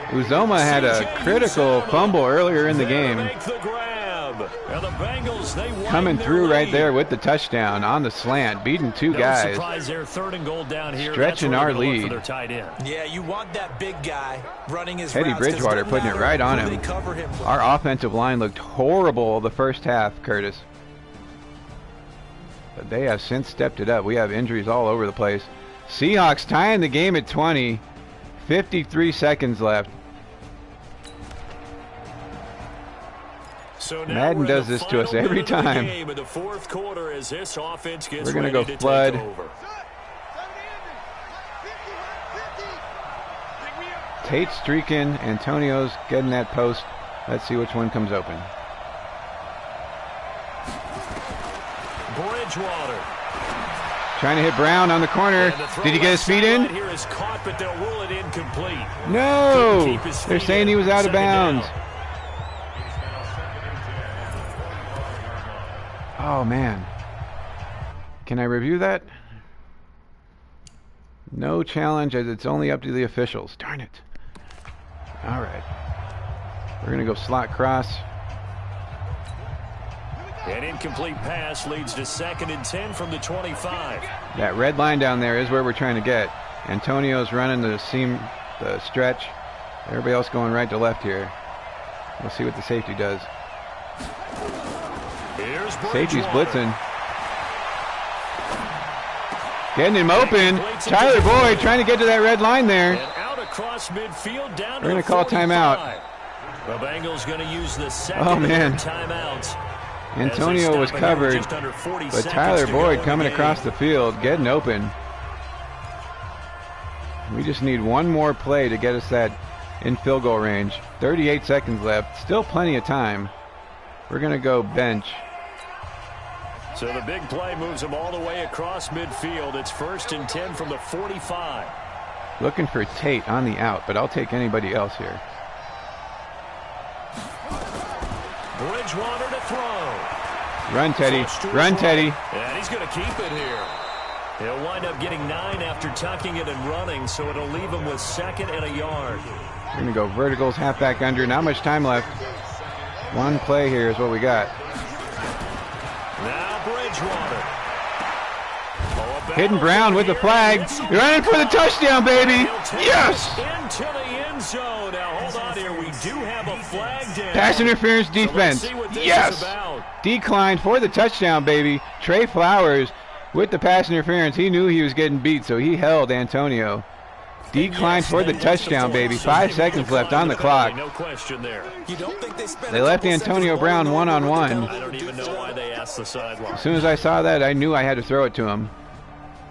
Uzoma had a critical fumble earlier in the game.
Make the grab. And the Bengals, they
coming through right there with the touchdown on the slant, beating 2 guys.
Surprise there, 3rd and goal down here.
Stretching our lead.
Yeah, you want that big guy running his
Teddy Bridgewater putting it right on him. Our offensive line looked horrible the first half, Curtis. But they have since stepped it up. We have injuries all over the place. Seahawks tying the game at 20. 53 seconds left.
So
Madden does this to us every time.
We're going
to go flood. Tate streaking. Antonio's getting that post. Let's see which one comes open.
Bridgewater.
Trying to hit Brown on the corner. Did he get his feet in?
Caught, but they'll rule it incomplete.
No! They're saying he was out of bounds. Oh, man. Can I review that? No challenge, as it's only up to the officials. Darn it. All right. We're going to go slot cross.
An incomplete pass leads to 2nd and 10 from the 25.
That red line down there is where we're trying to get. Antonio's running the seam, the stretch. Everybody else going right to left here. We'll see what the safety does. Safety's blitzing. Getting him open. Tyler Boyd trying to get to that red line there.
Out across midfield, down.
We're going to call timeout.
The Bengals going to use the 2nd timeout.
Antonio was covered, but Tyler Boyd coming across the field, getting open. We just need one more play to get us that in field goal range. 38 seconds left. Still plenty of time. We're going to go bench.
So the big play moves him all the way across midfield. It's 1st and 10 from the 45.
Looking for Tate on the out, but I'll take anybody else here.
Bridgewater to throw.
Run, Teddy. Run, Teddy.
And he's going to keep it here. He'll wind up getting 9 after tucking it and running, so it'll leave him with 2nd and a yard.
We're going to go verticals, halfback under. Not much time left. One play here is what we got.
Now Bridgewater.
Hidden Brown with the flag. You're running for the touchdown, baby. Yes!
Into the end zone. Now hold on here. We do have a flag down.
Pass interference defense. Yes! Declined for the touchdown, baby. Trey Flowers with the pass interference. He knew he was getting beat, so he held Antonio. Declined for the touchdown, baby. 5 seconds left on the clock.
No question there.
They left Antonio Brown one-on-one.
I don't even know why they asked the sideline.
As soon as I saw that, I knew I had to throw it to him.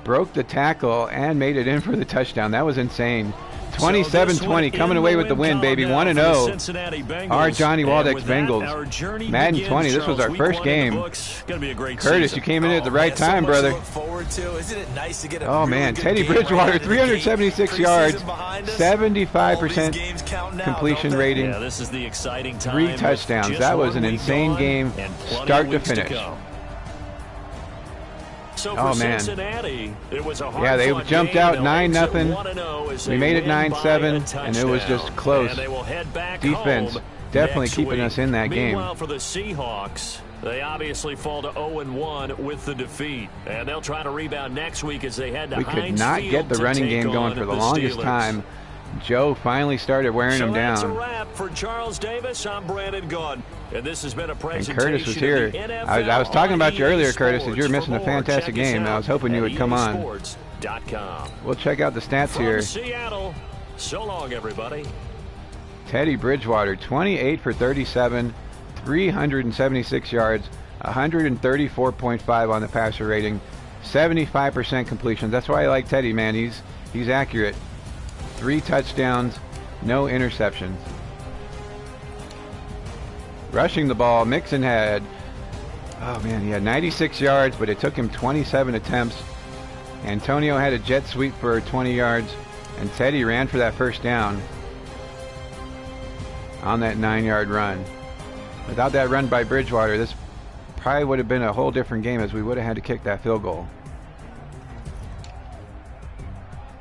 Broke the tackle and made it in for the touchdown. That was insane. 27-20, coming away with the win, baby. 1-0. Our Johnny Waldeck's Bengals. Madden 20, this was our first game. Curtis, you came in at the right time, brother. Oh, man. Teddy Bridgewater, 376 yards, 75% completion rating.
Yeah, this is the exciting time.
3 touchdowns. That was an insane game, start to finish.
So
oh
for
man,
Cincinnati, it was a hard
yeah, they jumped out
9-0.
We made it 9-7, and it was just close.
And they will head back
defense
home
definitely
next
keeping
week.
us in that game.
Meanwhile, for the Seahawks, they obviously fall to 0-1 with the defeat, and they'll try to rebound next week as they head to Heinz Field.
We could not get the running game going for the longest time. Joe finally started wearing them down.
That's a wrap for Charles Davis. I'm Brandon Gunn, and this has been a presentation.
And Curtis was here. I was talking about you earlier, Curtis, that you were missing a fantastic game, and I was hoping you would come on. We'll check out the stats
From
here.
Seattle, so long, everybody.
Teddy Bridgewater, 28 for 37, 376 yards, 134.5 on the passer rating, 75% completion. That's why I like Teddy, man. He's accurate. 3 touchdowns, no interceptions. Rushing the ball, Mixon had, oh man, he had 96 yards, but it took him 27 attempts. Antonio had a jet sweep for 20 yards, and Teddy ran for that first down on that 9-yard run. Without that run by Bridgewater, this probably would have been a whole different game, as we would have had to kick that field goal.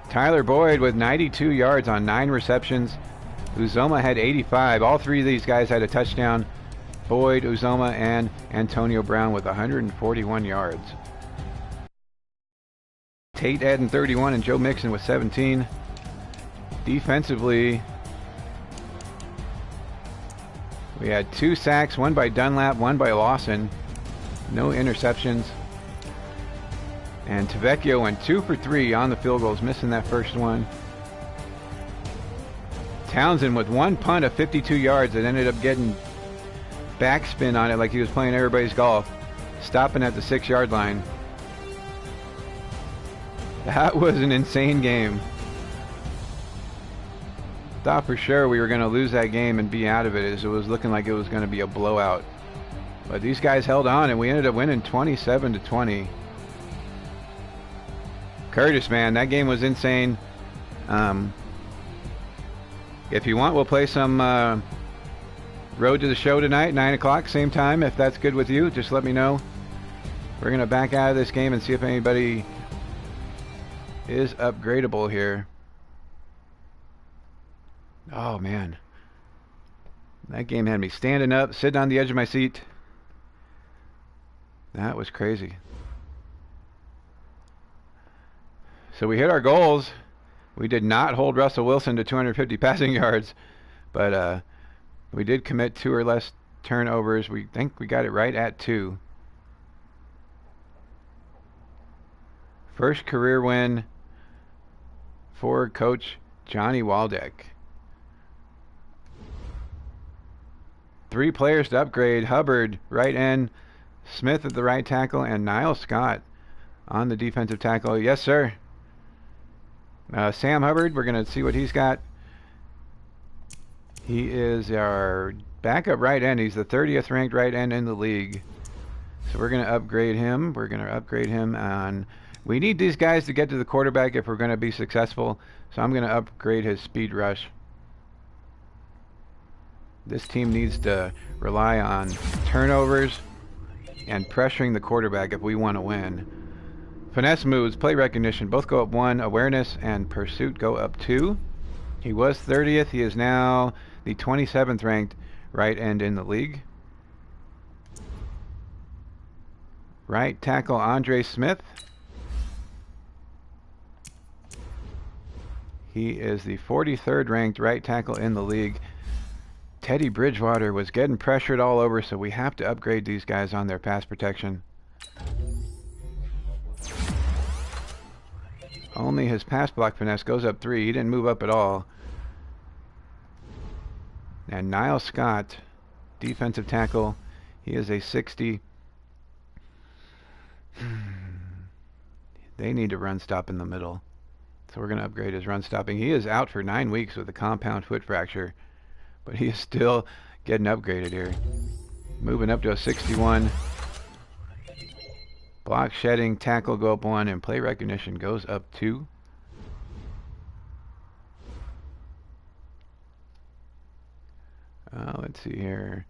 Tyler Boyd with 92 yards on 9 receptions. Uzomah had 85. All 3 of these guys had a touchdown. Boyd, Uzomah, and Antonio Brown with 141 yards. Tate adding 31 and Joe Mixon with 17. Defensively, we had 2 sacks, 1 by Dunlap, 1 by Lawson. No interceptions. And Tavecchio went 2 for 3 on the field goals, missing that first one. Townsend with 1 punt of 52 yards that ended up getting backspin on it like he was playing everybody's golf, stopping at the 6-yard line. That was an insane game. Thought for sure we were going to lose that game and be out of it, as it was looking like it was going to be a blowout. But these guys held on, and we ended up winning 27-20. Curtis, man, that game was insane. If you want, we'll play some Road to the Show tonight, 9 o'clock, same time. If that's good with you, just let me know. We're going to back out of this game and see if anybody is upgradable here. Oh, man. That game had me standing up, sitting on the edge of my seat. That was crazy. So we hit our goals. We did not hold Russell Wilson to 250 passing yards, but we did commit 2 or less turnovers. We think we got it right at 2. First career win for Coach Johnny Waldeck. 3 players to upgrade: Hubbard, right end, Smith at the right tackle, and Niles Scott on the defensive tackle. Yes, sir. Sam Hubbard, we're going to see what he's got. He is our backup right end. He's the 30th ranked right end in the league. So we're going to upgrade him. We're going to upgrade him on... We need these guys to get to the quarterback if we're going to be successful. So I'm going to upgrade his speed rush. This team needs to rely on turnovers and pressuring the quarterback if we want to win. Finesse moves, play recognition, both go up 1. Awareness and pursuit go up 2. He was 30th. He is now the 27th ranked right end in the league. Right tackle Andre Smith. He is the 43rd ranked right tackle in the league. Teddy Bridgewater was getting pressured all over, so we have to upgrade these guys on their pass protection. Only his pass block finesse goes up 3. He didn't move up at all. And Niles Scott, defensive tackle, he is a 60. They need to run stop in the middle. So we're going to upgrade his run stopping. He is out for 9 weeks with a compound foot fracture, but he is still getting upgraded here. Moving up to a 61. Block shedding, tackle go up 1, and play recognition goes up 2. Let's see here.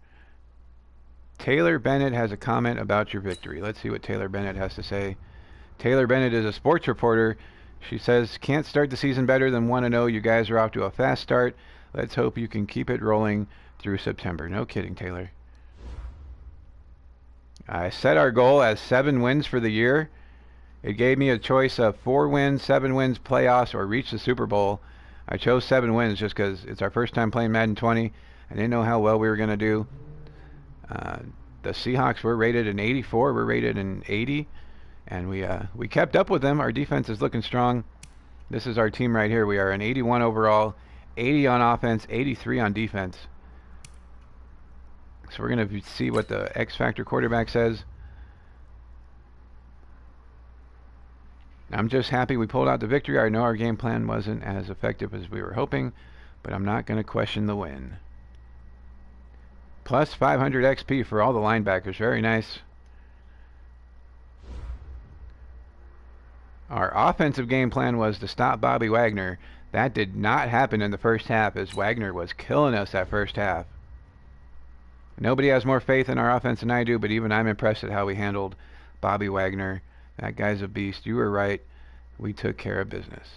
Taylor Bennett has a comment about your victory. Let's see what Taylor Bennett has to say. Taylor Bennett is a sports reporter. She says, can't start the season better than 1-0. You guys are off to a fast start. Let's hope you can keep it rolling through September. No kidding, Taylor. I set our goal as 7 wins for the year. It gave me a choice of 4 wins, 7 wins, playoffs, or reach the Super Bowl. I chose 7 wins just because it's our first time playing Madden 20. I didn't know how well we were going to do. The Seahawks were rated an 84. We're rated an 80. And we kept up with them. Our defense is looking strong. This is our team right here. We are an 81 overall, 80 on offense, 83 on defense. So we're going to see what the X Factor quarterback says. I'm just happy we pulled out the victory. I know our game plan wasn't as effective as we were hoping, but I'm not going to question the win. Plus 500 XP for all the linebackers. Very nice. Our offensive game plan was to stop Bobby Wagner. That did not happen in the first half, as Wagner was killing us that first half. Nobody has more faith in our offense than I do, but even I'm impressed at how we handled Bobby Wagner. That guy's a beast. You were right. We took care of business.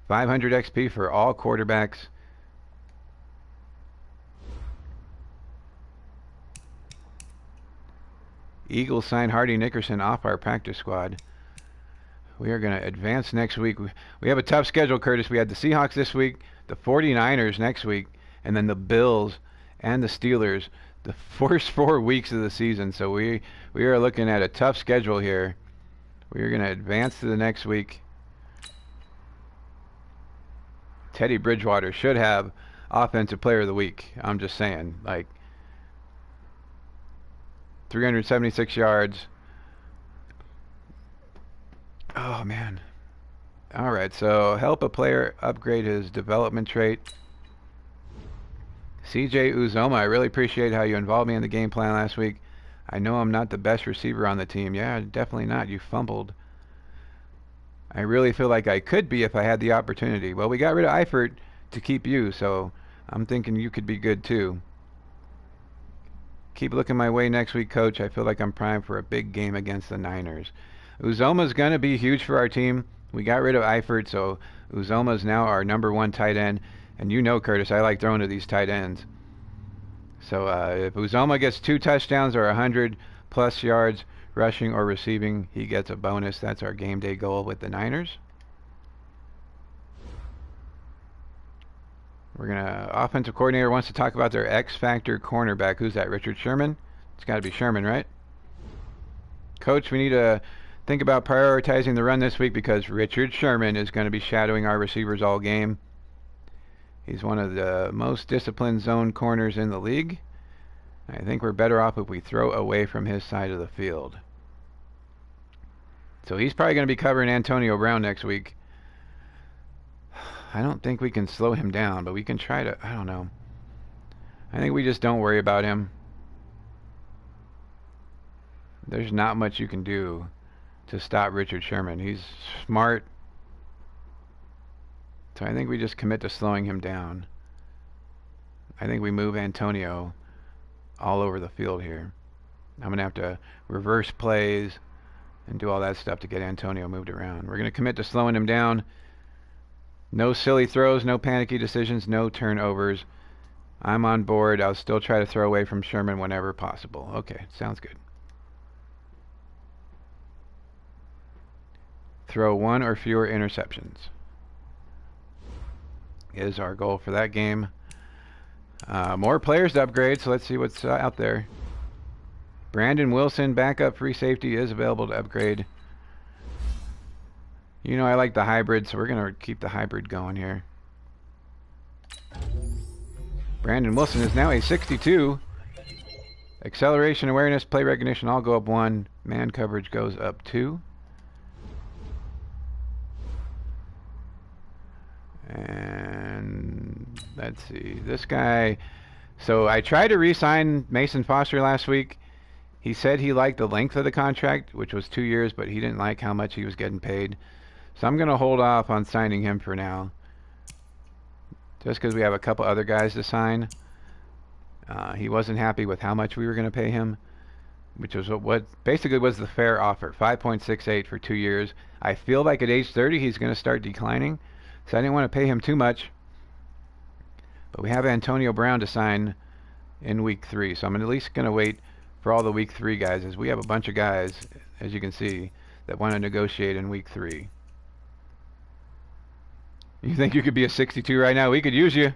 500 XP for all quarterbacks. Eagles sign Hardy Nickerson off our practice squad. We are going to advance next week. We have a tough schedule, Curtis. We had the Seahawks this week, the 49ers next week, and then the Bills and the Steelers the first 4 weeks of the season. So we are looking at a tough schedule here. We are going to advance to the next week. Teddy Bridgewater should have Offensive Player of the Week. I'm just saying, like 376 yards. Oh, man. All right, so help a player upgrade his development trait. CJ Uzoma, I really appreciate how you involved me in the game plan last week. I know I'm not the best receiver on the team. Yeah, definitely not. You fumbled. I really feel like I could be if I had the opportunity. Well, we got rid of Eifert to keep you, so I'm thinking you could be good too. Keep looking my way next week, Coach. I feel like I'm primed for a big game against the Niners. Uzoma's going to be huge for our team. We got rid of Eifert, so Uzoma's now our #1 tight end. And you know, Curtis, I like throwing to these tight ends. So if Uzoma gets 2 touchdowns or 100+ yards rushing or receiving, he gets a bonus. That's our game day goal with the Niners. We're going to, offensive coordinator wants to talk about their X Factor cornerback. Who's that, Richard Sherman? It's got to be Sherman, right? Coach, we need to think about prioritizing the run this week because Richard Sherman is going to be shadowing our receivers all game. He's one of the most disciplined zone corners in the league. I think we're better off if we throw away from his side of the field. So he's probably going to be covering Antonio Brown next week. I don't think we can slow him down, but we can try to, I don't know. I think we just don't worry about him. There's not much you can do to stop Richard Sherman. He's smart. So I think we just commit to slowing him down. I think we move Antonio all over the field here. I'm going to have to reverse plays and do all that stuff to get Antonio moved around. We're going to commit to slowing him down. No silly throws, no panicky decisions, no turnovers. I'm on board. I'll still try to throw away from Sherman whenever possible. Okay, sounds good. Throw 1 or fewer interceptions is our goal for that game. More players to upgrade, so let's see what's out there. Brandon Wilson, backup free safety, is available to upgrade. You know I like the hybrid, so we're going to keep the hybrid going here. Brandon Wilson is now a 62. Acceleration, awareness, play recognition all go up 1. Man coverage goes up 2. And let's see, this guy. So I tried to re-sign Mason Foster last week. He said he liked the length of the contract, which was 2 years, but he didn't like how much he was getting paid. So I'm going to hold off on signing him for now, just because we have a couple other guys to sign. He wasn't happy with how much we were going to pay him. which was what basically was the fair offer, 5.68 for 2 years. I feel like at age 30 he's going to start declining, so I didn't want to pay him too much. But we have Antonio Brown to sign in week 3, so I'm at least going to wait for all the week 3 guys, as we have a bunch of guys, as you can see, that want to negotiate in week 3. You think you could be a 62 right now? We could use you.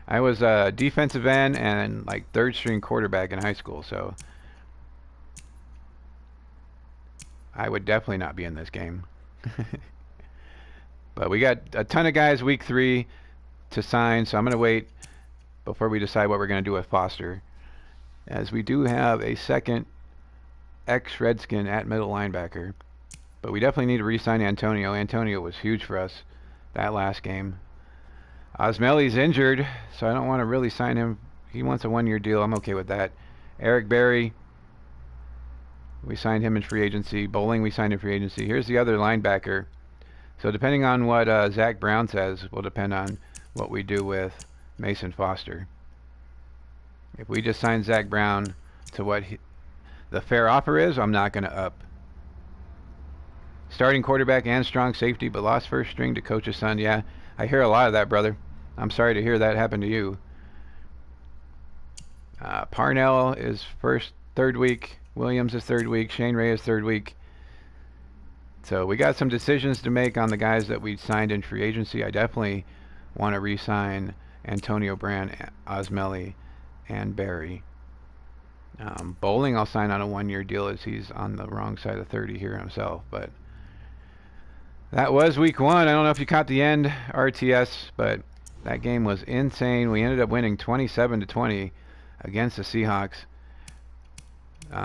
I was a defensive end and like 3rd string quarterback in high school, so I would definitely not be in this game. But we got a ton of guys week 3 to sign, so I'm going to wait before we decide what we're going to do with Foster, as we do have a second ex-Redskin at middle linebacker. But we definitely need to re-sign Antonio. Antonio was huge for us that last game. Osmelli's injured, so I don't want to really sign him. He wants a 1-year deal. I'm okay with that. Eric Berry, we signed him in free agency. Bowling, we signed in free agency. Here's the other linebacker. So depending on what Zach Brown says will depend on what we do with Mason Foster. If we just sign Zach Brown to what the fair offer is, I'm not going to up. Starting quarterback and strong safety, but lost first string to coach's son. Yeah, I hear a lot of that, brother. I'm sorry to hear that happened to you. Parnell is 3rd week. Williams is 3rd week. Shane Ray is 3rd week. So we got some decisions to make on the guys that we signed in free agency. I definitely want to re-sign Antonio Brown, Osmelli, and Barry. Bowling I'll sign on a 1-year deal, as he's on the wrong side of 30 here himself. But that was week 1. I don't know if you caught the end, RTS, but that game was insane. We ended up winning 27-20 against the Seahawks.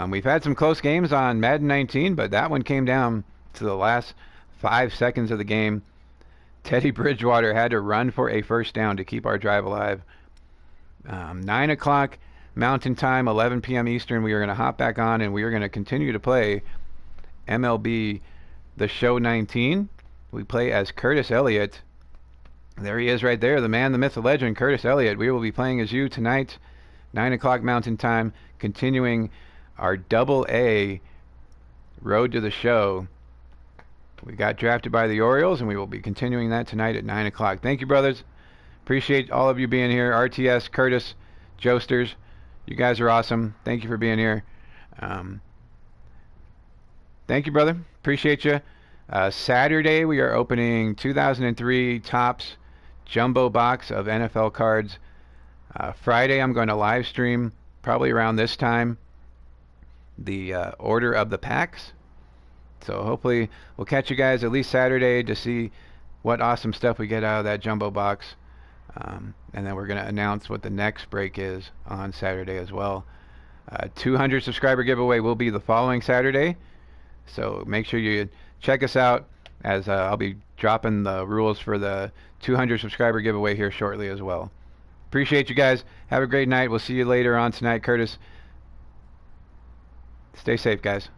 We've had some close games on Madden 19, but that one came down to the last 5 seconds of the game. Teddy Bridgewater had to run for a first down to keep our drive alive. 9 o'clock Mountain Time, 11 p.m. Eastern, we are going to hop back on, and we are going to continue to play MLB The Show 19. We play as Curtis Elliott. There he is right there, the man, the myth, the legend, Curtis Elliott. We will be playing as you tonight, 9 o'clock Mountain Time, continuing our Double-A Road to the Show. We got drafted by the Orioles, and we will be continuing that tonight at 9 o'clock. Thank you, brothers. Appreciate all of you being here. RTS, Curtis, Joesters, you guys are awesome. Thank you for being here. Thank you, brother. Appreciate you. Saturday, we are opening 2003 Topps Jumbo Box of NFL cards. Friday, I'm going to live stream, probably around this time, the order of the packs. So hopefully we'll catch you guys at least Saturday to see what awesome stuff we get out of that jumbo box. And then we're going to announce what the next break is on Saturday as well. 200 subscriber giveaway will be the following Saturday. So make sure you check us out, as I'll be dropping the rules for the 200 subscriber giveaway here shortly as well. Appreciate you guys. Have a great night. We'll see you later on tonight, Curtis. Stay safe, guys.